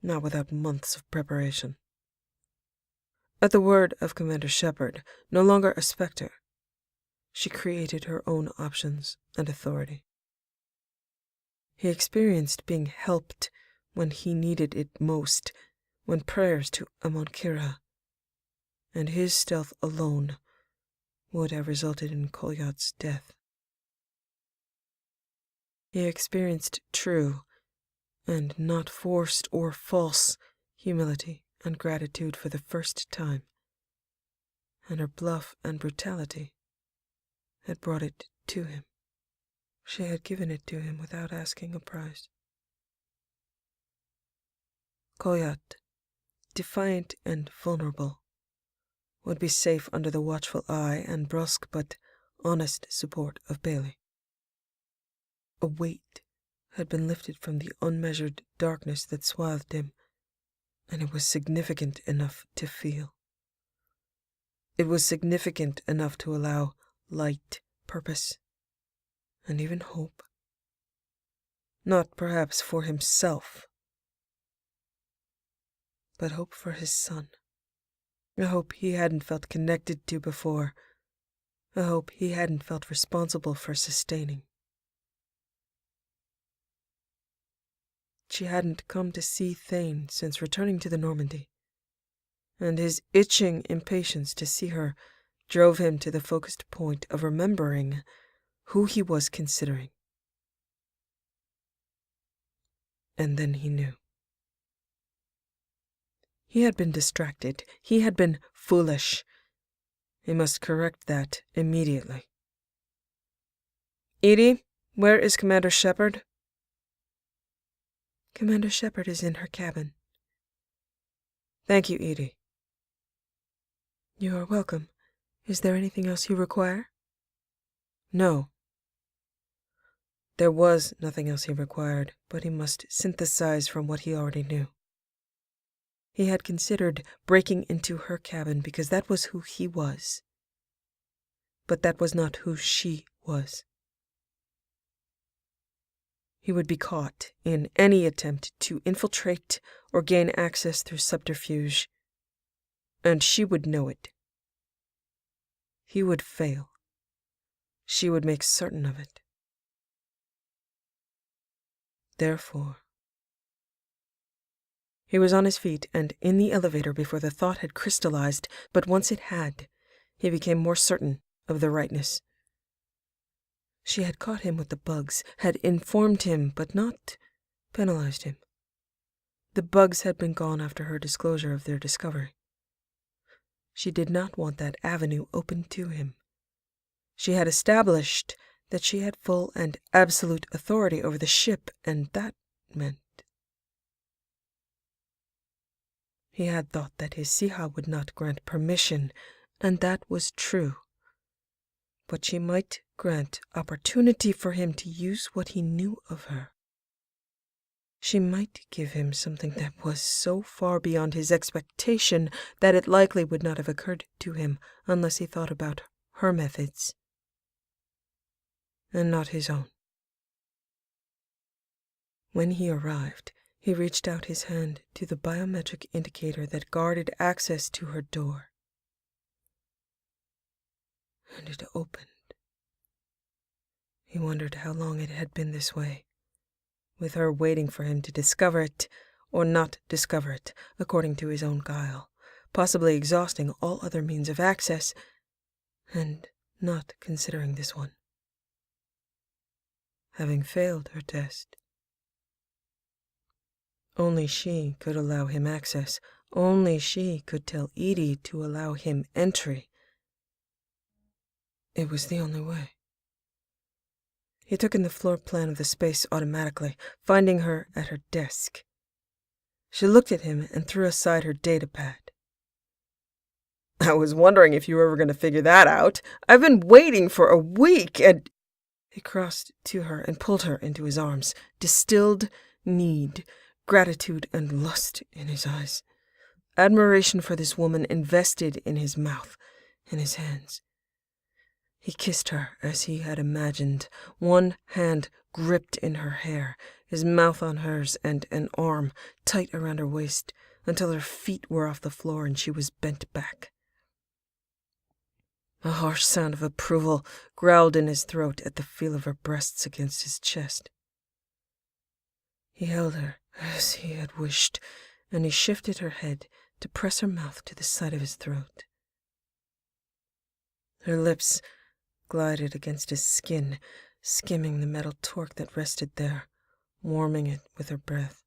Not without months of preparation. At the word of Commander Shepard, no longer a specter, she created her own options and authority. He experienced being helped when he needed it most, when prayers to Amonkira, and his stealth alone would have resulted in Kolyat's death. He experienced true, and not forced or false, humility and gratitude for the first time, and her bluff and brutality had brought it to him. She had given it to him without asking a price. Kolyat, defiant and vulnerable, would be safe under the watchful eye and brusque but honest support of Bailey. A weight had been lifted from the unmeasured darkness that swathed him, and it was significant enough to feel. It was significant enough to allow light, purpose, and even hope. Not perhaps for himself, but hope for his son. A hope he hadn't felt connected to before. A hope he hadn't felt responsible for sustaining. She hadn't come to see Thane since returning to the Normandy, and his itching impatience to see her drove him to the focused point of remembering who he was considering. And then he knew. He had been distracted. He had been foolish. He must correct that immediately. "Edie, where is Commander Shepard?" "Commander Shepard is in her cabin." "Thank you, Edie." "You are welcome. Is there anything else you require?" "No." There was nothing else he required, but he must synthesize from what he already knew. He had considered breaking into her cabin because that was who he was. But that was not who she was. He would be caught in any attempt to infiltrate or gain access through subterfuge, and she would know it. He would fail. She would make certain of it. Therefore, he was on his feet and in the elevator before the thought had crystallized, but once it had, he became more certain of the rightness. She had caught him with the bugs, had informed him, but not penalized him. The bugs had been gone after her disclosure of their discovery. She did not want that avenue open to him. She had established that she had full and absolute authority over the ship, and that meant... He had thought that his Siha would not grant permission, and that was true. But she might grant opportunity for him to use what he knew of her. She might give him something that was so far beyond his expectation that it likely would not have occurred to him unless he thought about her methods, and not his own. When he arrived, he reached out his hand to the biometric indicator that guarded access to her door. And it opened. He wondered how long it had been this way, with her waiting for him to discover it or not discover it, according to his own guile, possibly exhausting all other means of access, and not considering this one. Having failed her test. Only she could allow him access. Only she could tell Edie to allow him entry. It was the only way. He took in the floor plan of the space automatically, finding her at her desk. She looked at him and threw aside her datapad. "I was wondering if you were ever going to figure that out. I've been waiting for a week, and..." He crossed to her and pulled her into his arms, distilled need, gratitude and lust in his eyes. Admiration for this woman invested in his mouth, in his hands. He kissed her as he had imagined, one hand gripped in her hair, his mouth on hers and an arm tight around her waist until her feet were off the floor and she was bent back. A harsh sound of approval growled in his throat at the feel of her breasts against his chest. He held her as he had wished, and he shifted her head to press her mouth to the side of his throat. Her lips glided against his skin, skimming the metal torque that rested there, warming it with her breath.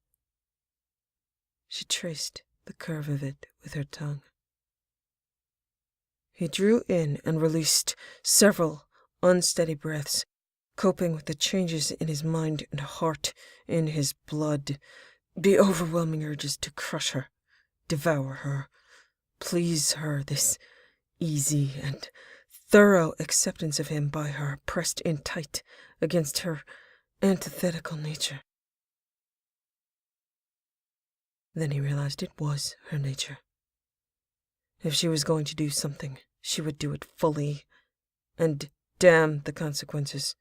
She traced the curve of it with her tongue. He drew in and released several unsteady breaths, coping with the changes in his mind and heart, in his blood, the overwhelming urges to crush her, devour her, please her, this easy and thorough acceptance of him by her pressed in tight against her antithetical nature. Then he realized it was her nature. If she was going to do something, she would do it fully, and damn the consequences.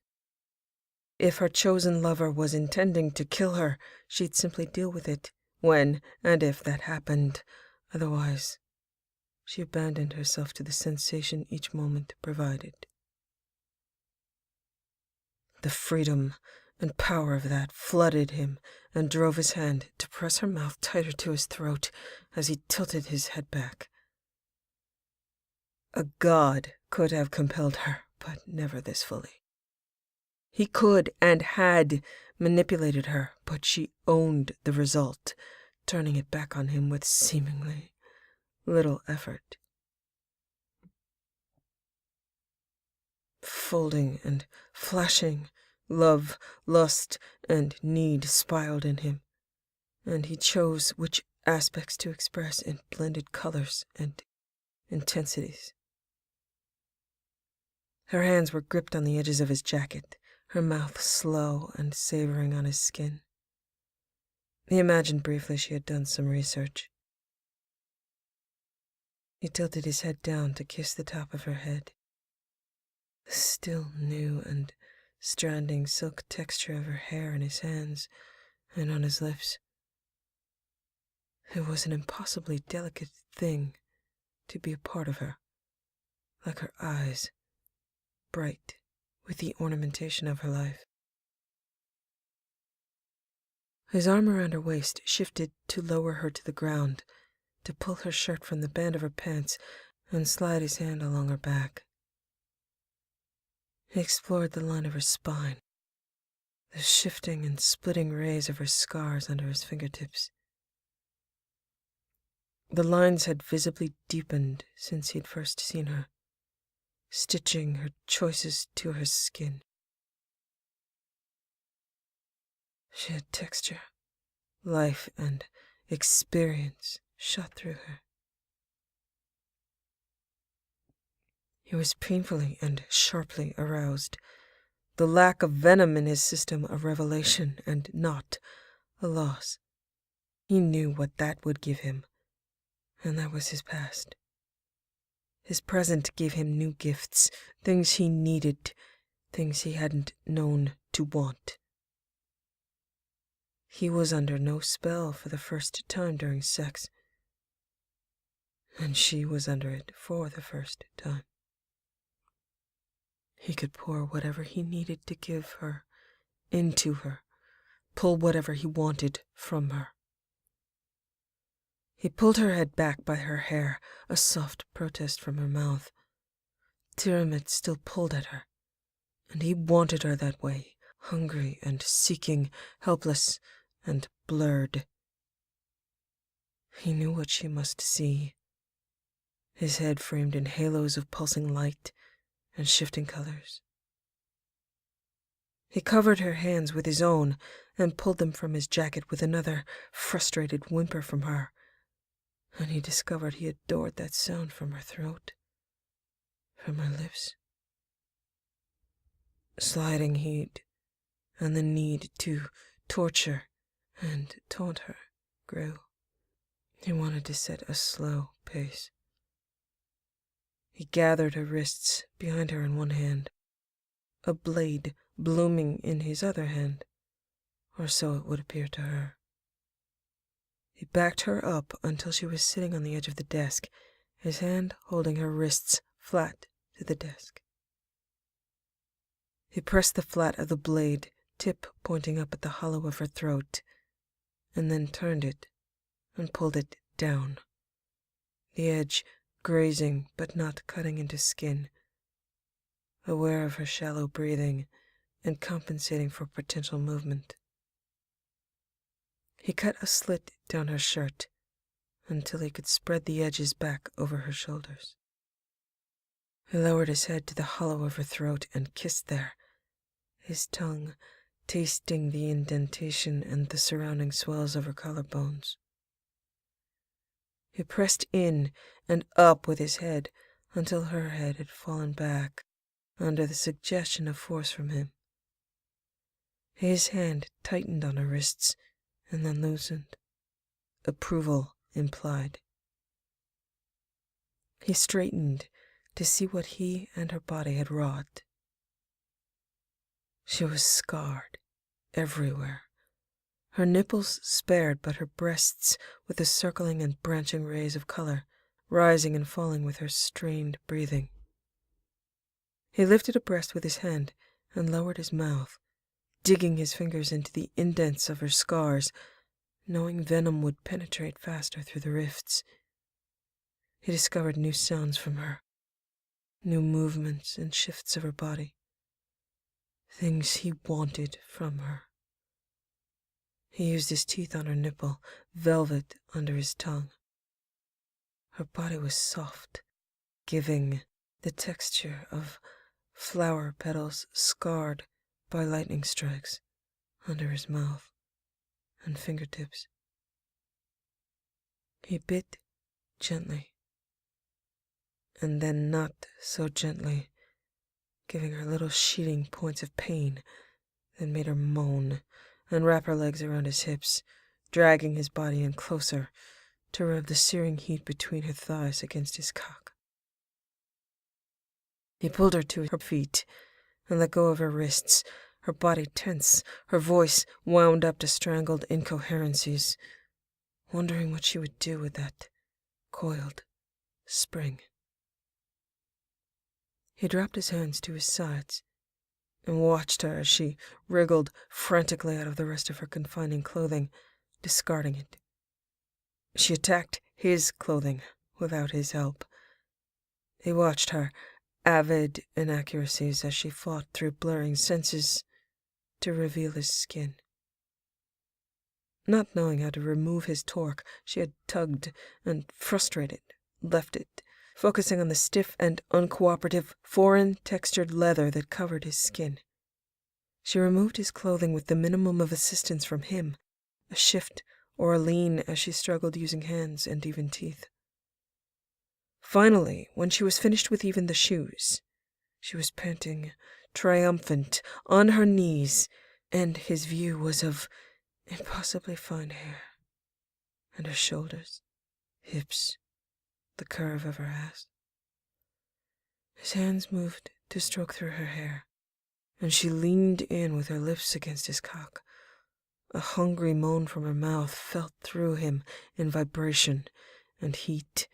If her chosen lover was intending to kill her, she'd simply deal with it when and if that happened. Otherwise, she abandoned herself to the sensation each moment provided. The freedom and power of that flooded him and drove his hand to press her mouth tighter to his throat as he tilted his head back. A god could have compelled her, but never this fully. He could and had manipulated her, but she owned the result, turning it back on him with seemingly little effort. Folding and flashing, love, lust, and need spiraled in him, and he chose which aspects to express in blended colors and intensities. Her hands were gripped on the edges of his jacket, her mouth slow and savoring on his skin. He imagined briefly she had done some research. He tilted his head down to kiss the top of her head. The still new and stranding silk texture of her hair in his hands and on his lips. It was an impossibly delicate thing to be a part of her, like her eyes, bright with the ornamentation of her life. His arm around her waist shifted to lower her to the ground, to pull her shirt from the band of her pants and slide his hand along her back. He explored the line of her spine, the shifting and splitting rays of her scars under his fingertips. The lines had visibly deepened since he had first seen her, stitching her choices to her skin. She had texture, life, and experience shot through her. He was painfully and sharply aroused, the lack of venom in his system a revelation and not a loss. He knew what that would give him, and that was his past. His present gave him new gifts, things he needed, things he hadn't known to want. He was under no spell for the first time during sex, and she was under it for the first time. He could pour whatever he needed to give her into her, pull whatever he wanted from her. He pulled her head back by her hair, a soft protest from her mouth. Tiamat still pulled at her, and he wanted her that way, hungry and seeking, helpless and blurred. He knew what she must see, his head framed in halos of pulsing light and shifting colors. He covered her hands with his own and pulled them from his jacket with another frustrated whimper from her, and he discovered he adored that sound from her throat, from her lips. Sliding heat and the need to torture and taunt her grew. He wanted to set a slow pace. He gathered her wrists behind her in one hand, a blade blooming in his other hand, or so it would appear to her. He backed her up until she was sitting on the edge of the desk, his hand holding her wrists flat to the desk. He pressed the flat of the blade, tip pointing up at the hollow of her throat, and then turned it and pulled it down, the edge grazing but not cutting into skin, aware of her shallow breathing and compensating for potential movement. He cut a slit down her shirt until he could spread the edges back over her shoulders. He lowered his head to the hollow of her throat and kissed there, his tongue tasting the indentation and the surrounding swells of her collarbones. He pressed in and up with his head until her head had fallen back under the suggestion of force from him. His hand tightened on her wrists and then loosened, approval implied. He straightened to see what he and her body had wrought. She was scarred everywhere, Her nipples spared, but her breasts with the circling and branching rays of color, rising and falling with her strained breathing. He lifted a breast with his hand and lowered his mouth, digging his fingers into the indents of her scars, knowing venom would penetrate faster through the rifts. He discovered new sounds from her, new movements and shifts of her body, things he wanted from her. He used his teeth on her nipple, velvet under his tongue. Her body was soft, giving the texture of flower petals scarred by lightning strikes under his mouth and fingertips. He bit gently, and then not so gently, giving her little sheeting points of pain that made her moan and wrap her legs around his hips, dragging his body in closer to rub the searing heat between her thighs against his cock. He pulled her to her feet and let go of her wrists, her body tense, her voice wound up to strangled incoherencies, wondering what she would do with that coiled spring. He dropped his hands to his sides and watched her as she wriggled frantically out of the rest of her confining clothing, discarding it. She attacked his clothing without his help. He watched her avid inaccuracies as she fought through blurring senses to reveal his skin. Not knowing how to remove his torque, she had tugged and, frustrated, left it, focusing on the stiff and uncooperative, foreign-textured leather that covered his skin. She removed his clothing with the minimum of assistance from him, a shift or a lean as she struggled using hands and even teeth. Finally, when she was finished with even the shoes, she was panting, triumphant, on her knees, and his view was of impossibly fine hair, and her shoulders, hips, the curve of her ass. His hands moved to stroke through her hair, and she leaned in with her lips against his cock. A hungry moan from her mouth felt through him in vibration and heat.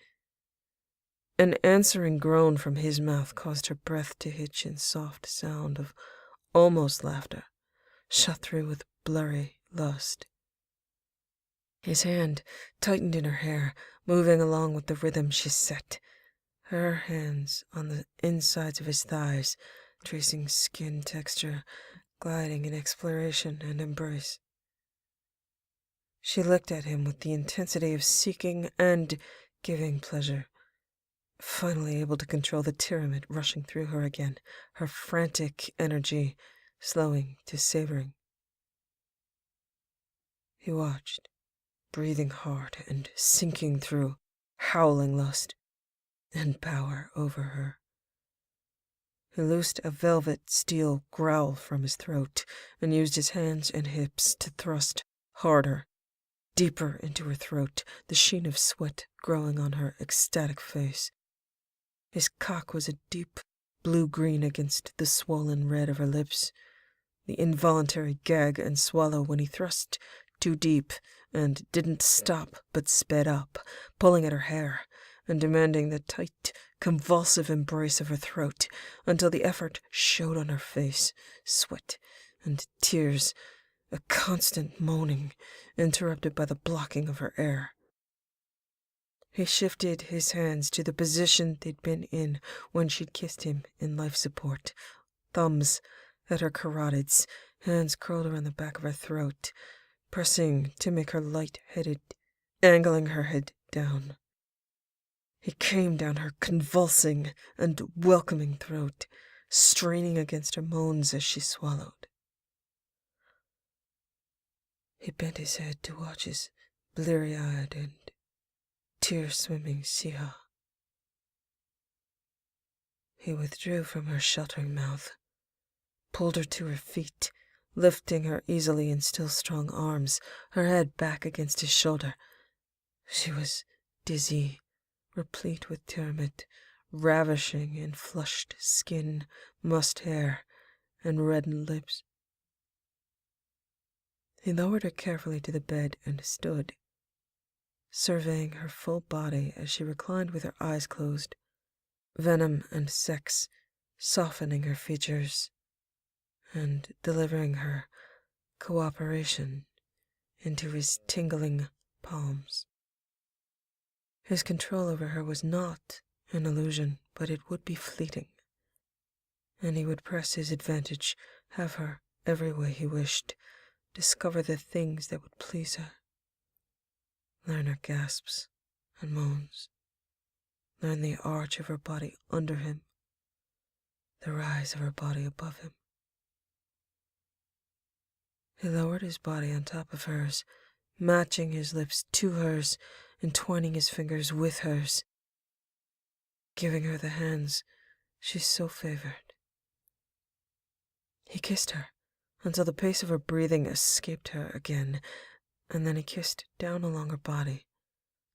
An answering groan from his mouth caused her breath to hitch in soft sound of almost laughter, shot through with blurry lust. His hand tightened in her hair, moving along with the rhythm she set, her hands on the insides of his thighs, tracing skin texture, gliding in exploration and embrace. She looked at him with the intensity of seeking and giving pleasure, finally able to control the tyranid rushing through her again, her frantic energy slowing to savoring. He watched, breathing hard and sinking through howling lust and power over her. He loosed a velvet steel growl from his throat and used his hands and hips to thrust harder, deeper into her throat, the sheen of sweat growing on her ecstatic face. His cock was a deep blue-green against the swollen red of her lips, the involuntary gag and swallow when he thrust too deep and didn't stop but sped up, pulling at her hair and demanding the tight, convulsive embrace of her throat until the effort showed on her face, sweat and tears, a constant moaning interrupted by the blocking of her air. He shifted his hands to the position they'd been in when she'd kissed him in life support, thumbs at her carotids, hands curled around the back of her throat, pressing to make her light-headed, angling her head down. He came down her convulsing and welcoming throat, straining against her moans as she swallowed. He bent his head to watch his bleary-eyed and tear-swimming Siha. He withdrew from her sheltering mouth, pulled her to her feet, lifting her easily in still strong arms, her head back against his shoulder. She was dizzy, replete with tyranid, ravishing in flushed skin, mussed hair, and reddened lips. He lowered her carefully to the bed and stood, surveying her full body as she reclined with her eyes closed, venom and sex softening her features and delivering her cooperation into his tingling palms. His control over her was not an illusion, but it would be fleeting, and he would press his advantage, have her every way he wished, discover the things that would please her, learn her gasps and moans, learn the arch of her body under him, the rise of her body above him. He lowered his body on top of hers, matching his lips to hers, entwining his fingers with hers, giving her the hands she so favored. He kissed her until the pace of her breathing escaped her again, and then he kissed down along her body,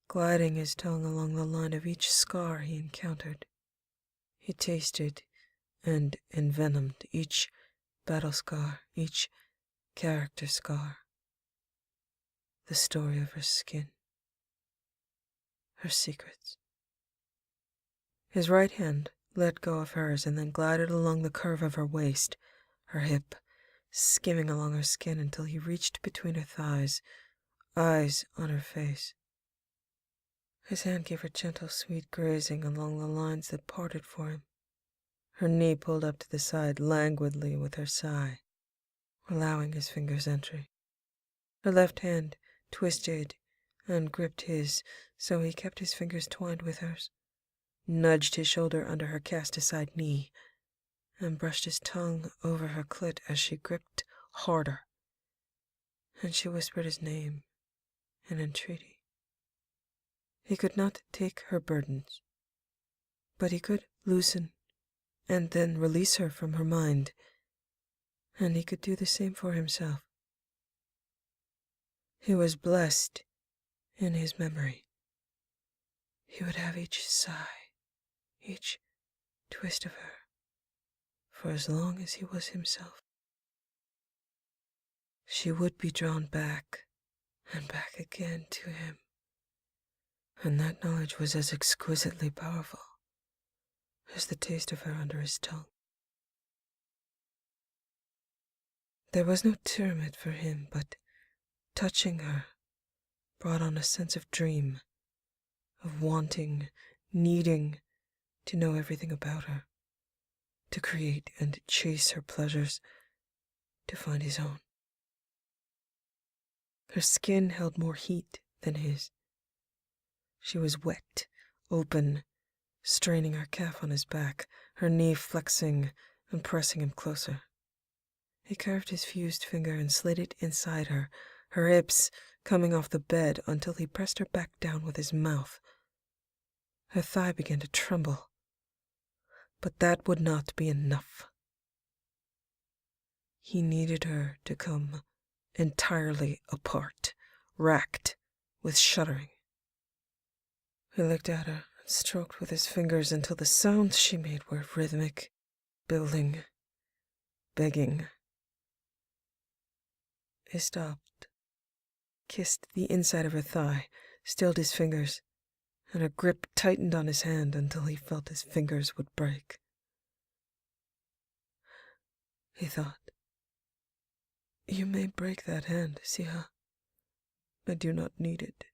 gliding his tongue along the line of each scar he encountered. He tasted and envenomed each battle scar, each character scar, the story of her skin, her secrets. His right hand let go of hers and then glided along the curve of her waist, her hip, skimming along her skin until he reached between her thighs, eyes on her face. His hand gave her gentle, sweet grazing along the lines that parted for him. Her knee pulled up to the side languidly with her sigh, allowing his fingers entry. Her left hand twisted and gripped his, so he kept his fingers twined with hers, nudged his shoulder under her cast-aside knee, and brushed his tongue over her clit as she gripped harder, and she whispered his name in entreaty. He could not take her burdens, but he could loosen and then release her from her mind, and he could do the same for himself. He was blessed in his memory. He would have each sigh, each twist of her, for as long as he was himself. She would be drawn back and back again to him, and that knowledge was as exquisitely powerful as the taste of her under his tongue. There was no pyramid for him, but touching her brought on a sense of dream, of wanting, needing to know everything about her, to create and chase her pleasures, to find his own. Her skin held more heat than his. She was wet, open, straining her calf on his back, her knee flexing and pressing him closer. He curved his fused finger and slid it inside her, her hips coming off the bed until he pressed her back down with his mouth. Her thigh began to tremble, but that would not be enough. He needed her to come entirely apart, racked with shuddering. He looked at her and stroked with his fingers until the sounds she made were rhythmic, building, begging. He stopped, kissed the inside of her thigh, stilled his fingers, and her grip tightened on his hand until he felt his fingers would break. He thought, "You may break that hand, Siha. I do not need it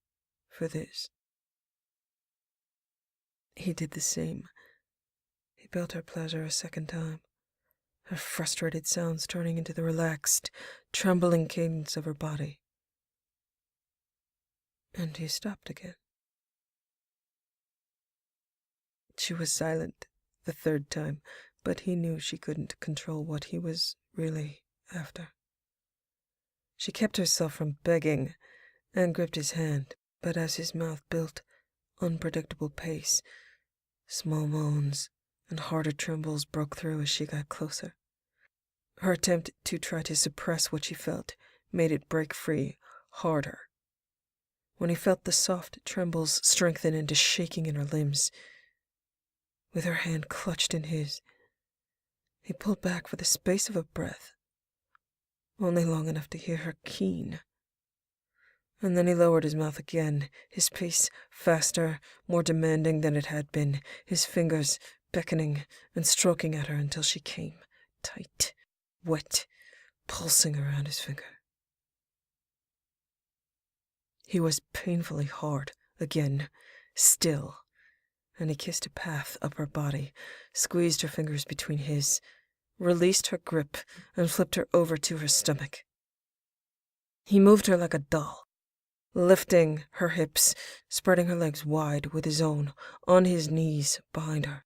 for this." He did the same. He built her pleasure a second time, her frustrated sounds turning into the relaxed, trembling cadence of her body. And he stopped again. She was silent the third time, but he knew she couldn't control what he was really after. She kept herself from begging and gripped his hand, but as his mouth built unpredictable pace, small moans and harder trembles broke through as she got closer. Her attempt to try to suppress what she felt made it break free harder. When he felt the soft trembles strengthen into shaking in her limbs, with her hand clutched in his, he pulled back for the space of a breath, only long enough to hear her keen. And then he lowered his mouth again, his pace faster, more demanding than it had been, his fingers beckoning and stroking at her until she came, tight, wet, pulsing around his finger. He was painfully hard again, still, and he kissed a path up her body, squeezed her fingers between his, released her grip, and flipped her over to her stomach. He moved her like a doll, lifting her hips, spreading her legs wide with his own, on his knees behind her.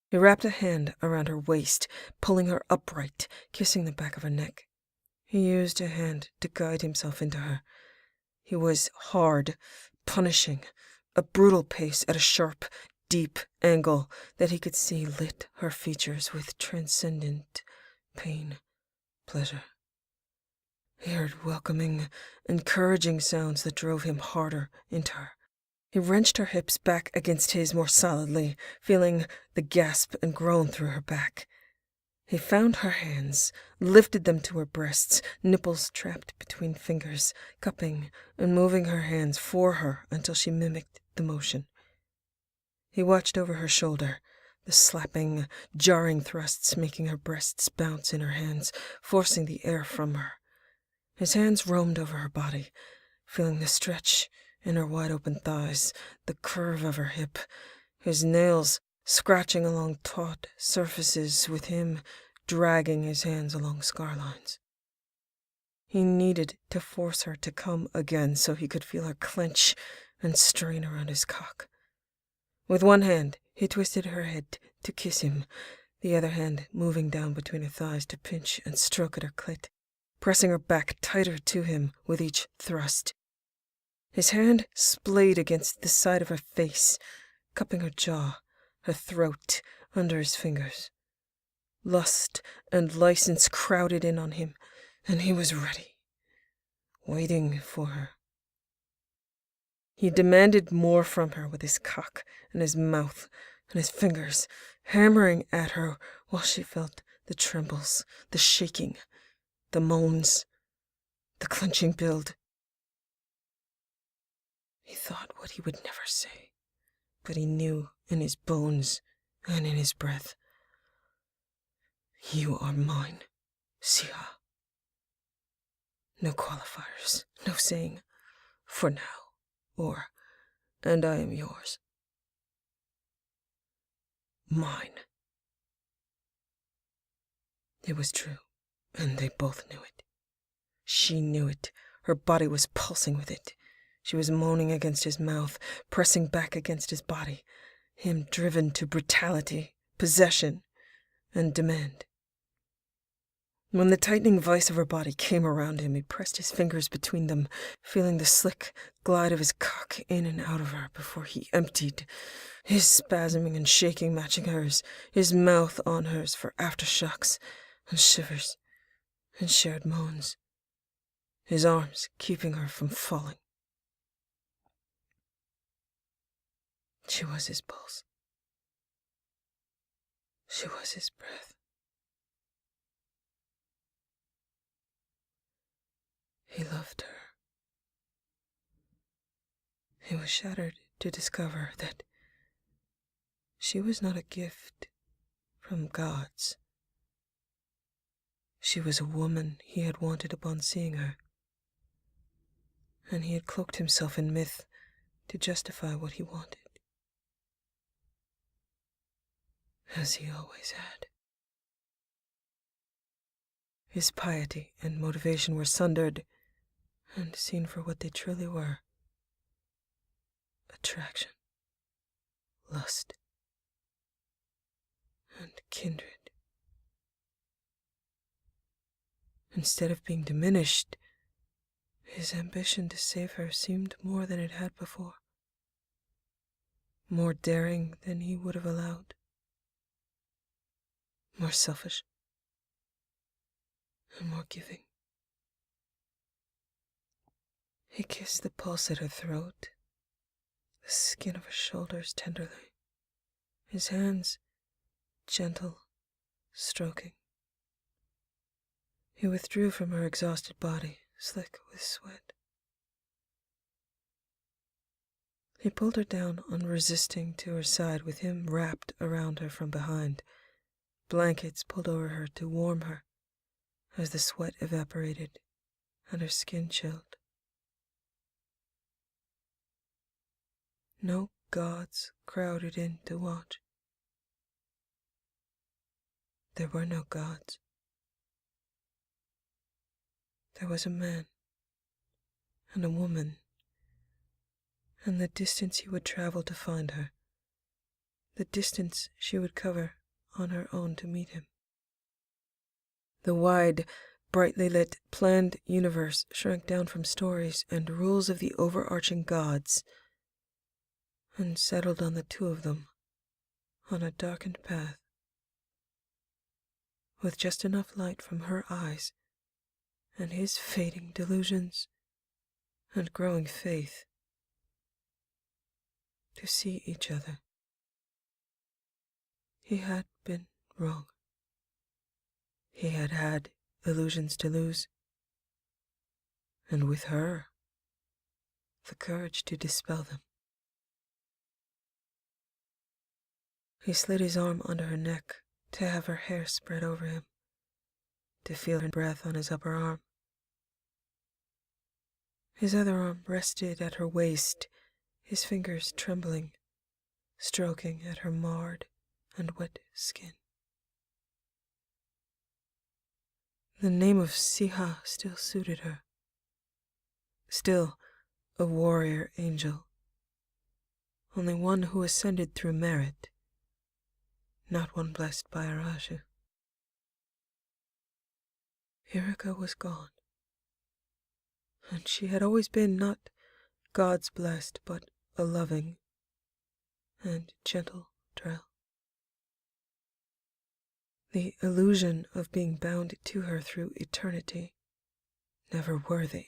He wrapped a hand around her waist, pulling her upright, kissing the back of her neck. He used a hand to guide himself into her. He was hard, punishing, a brutal pace at a sharp, deep angle that he could see lit her features with transcendent pain, pleasure. He heard welcoming, encouraging sounds that drove him harder into her. He wrenched her hips back against his more solidly, feeling the gasp and groan through her back. He found her hands, lifted them to her breasts, nipples trapped between fingers, cupping and moving her hands for her until she mimicked the motion. He watched over her shoulder, the slapping, jarring thrusts making her breasts bounce in her hands, forcing the air from her. His hands roamed over her body, feeling the stretch in her wide-open thighs, the curve of her hip, his nails scratching along taut surfaces with him dragging his hands along scar lines. He needed to force her to come again so he could feel her clench and strain around his cock. With one hand, he twisted her head to kiss him, the other hand moving down between her thighs to pinch and stroke at her clit, pressing her back tighter to him with each thrust. His hand splayed against the side of her face, cupping her jaw, her throat under his fingers. Lust and license crowded in on him, and he was ready, waiting for her. He demanded more from her with his cock and his mouth and his fingers, hammering at her while she felt the trembles, the shaking, the moans, the clenching build. He thought what he would never say, but he knew in his bones and in his breath. You are mine, Sia. No qualifiers, no saying, for now, or, and I am yours. Mine. It was true, and they both knew it. She knew it. Her body was pulsing with it. She was moaning against his mouth, pressing back against his body, him driven to brutality, possession, and demand. When the tightening vice of her body came around him, he pressed his fingers between them, feeling the slick glide of his cock in and out of her before he emptied, his spasming and shaking matching hers, his mouth on hers for aftershocks and shivers and shared moans, his arms keeping her from falling. She was his pulse. She was his breath. He loved her. He was shattered to discover that she was not a gift from gods. She was a woman he had wanted upon seeing her, and he had cloaked himself in myth to justify what he wanted. As he always had. His piety and motivation were sundered and seen for what they truly were. Attraction, lust, and kindred. Instead of being diminished, his ambition to save her seemed more than it had before. More daring than he would have allowed. More selfish. And more giving. He kissed the pulse at her throat, the skin of her shoulders tenderly, his hands gentle, stroking. He withdrew from her exhausted body, slick with sweat. He pulled her down unresisting to her side with him wrapped around her from behind, blankets pulled over her to warm her as the sweat evaporated and her skin chilled. No gods crowded in to watch. There were no gods. There was a man and a woman, and the distance he would travel to find her, the distance she would cover on her own to meet him. The wide, brightly lit, planned universe shrank down from stories and rules of the overarching gods and settled on the two of them on a darkened path, with just enough light from her eyes and his fading delusions and growing faith to see each other. He had been wrong. He had had illusions to lose, and with her, the courage to dispel them. He slid his arm under her neck to have her hair spread over him, to feel her breath on his upper arm. His other arm rested at her waist, his fingers trembling, stroking at her marred and wet skin. The name of Siha still suited her. Still a warrior angel. Only one who ascended through merit, not one blessed by Arashu. Erika was gone, and she had always been not God's blessed, but a loving and gentle Drell. The illusion of being bound to her through eternity, never worthy,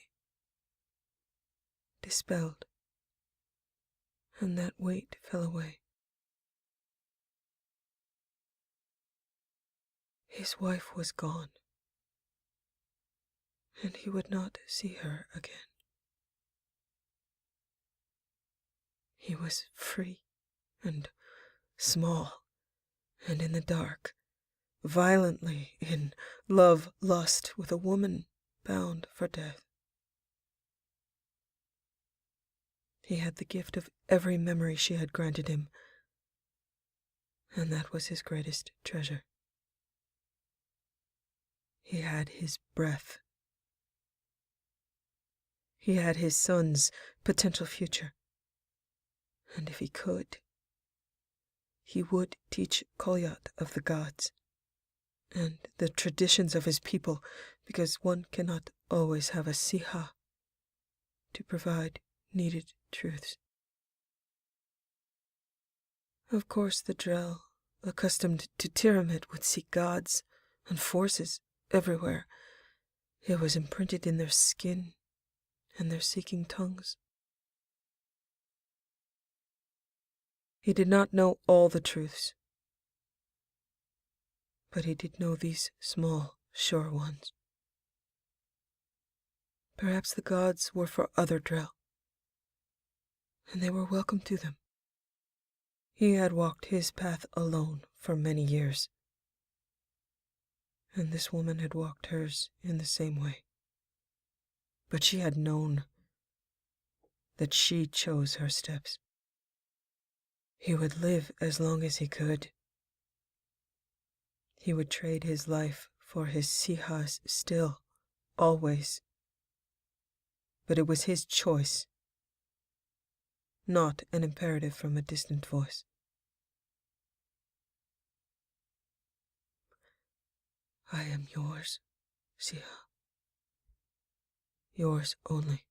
dispelled, and that weight fell away. His wife was gone, and he would not see her again. He was free and small and in the dark, violently in love lust with a woman bound for death. He had the gift of every memory she had granted him, and that was his greatest treasure. He had his breath. He had his son's potential future. And if he could, he would teach Kolyat of the gods and the traditions of his people, because one cannot always have a Siha to provide needed truths. Of course, the Drell, accustomed to Tyramid, would seek gods and forces everywhere. It was imprinted in their skin and their seeking tongues. He did not know all the truths, but he did know these small, sure ones. Perhaps the gods were for other Drell, and they were welcome to them. He had walked his path alone for many years, and this woman had walked hers in the same way. But she had known that she chose her steps. He would live as long as he could. He would trade his life for his Sihas still, always. But it was his choice, not an imperative from a distant voice. I am yours, Siha. Yours only.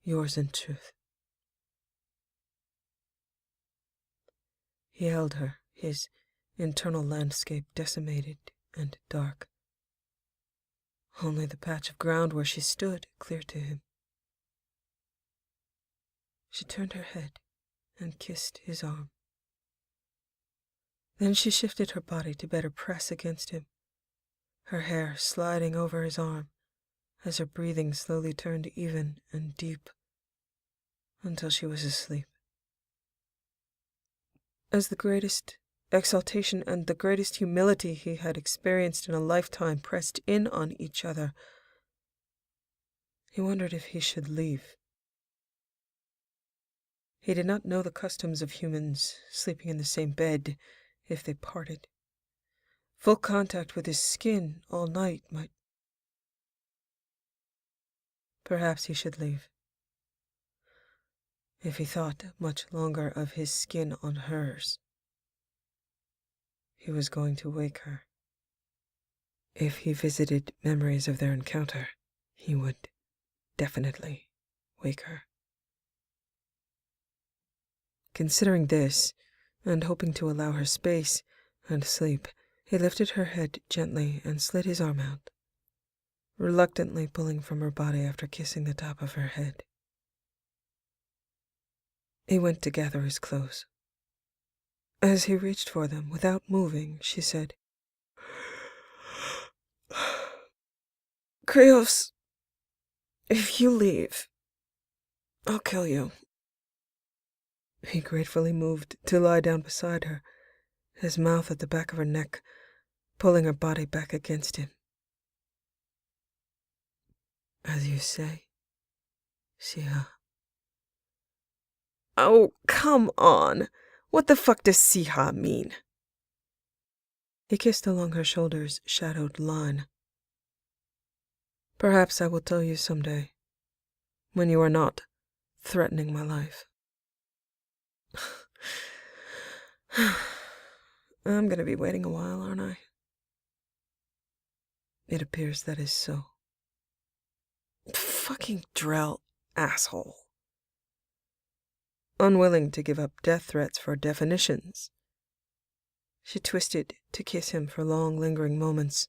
Yours in truth. He held her, his internal landscape decimated and dark. Only the patch of ground where she stood clear to him. She turned her head and kissed his arm. Then she shifted her body to better press against him, her hair sliding over his arm as her breathing slowly turned even and deep until she was asleep. As the greatest exaltation and the greatest humility he had experienced in a lifetime pressed in on each other, he wondered if he should leave. He did not know the customs of humans sleeping in the same bed if they parted. Full contact with his skin all night might... Perhaps he should leave. If he thought much longer of his skin on hers, he was going to wake her. If he visited memories of their encounter, he would definitely wake her. Considering this, and hoping to allow her space and sleep, he lifted her head gently and slid his arm out, reluctantly pulling from her body after kissing the top of her head. He went to gather his clothes. As he reached for them, without moving, she said, "Krios, if you leave, I'll kill you." He gratefully moved to lie down beside her, his mouth at the back of her neck, pulling her body back against him. "As you say, Siha." "Oh, come on. What the fuck does Siha mean?" He kissed along her shoulder's shadowed line. "Perhaps I will tell you someday, when you are not threatening my life." I'm gonna be waiting a while, aren't I? It appears that is so. Fucking Drell, asshole. Unwilling to give up death threats for definitions, she twisted to kiss him for long, lingering moments,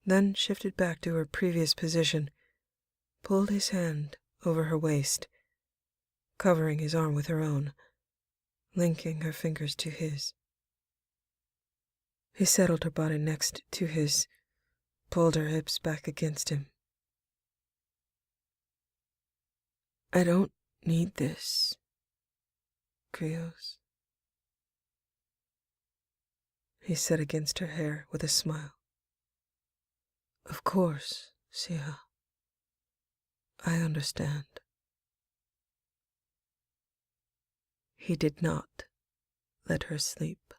then shifted back to her previous position, pulled his hand over her waist, covering his arm with her own, linking her fingers to his. He settled her body next to his, pulled her hips back against him. "I don't need this, Krios," he said against her hair with a smile. "Of course, Siha. I understand." He did not let her sleep.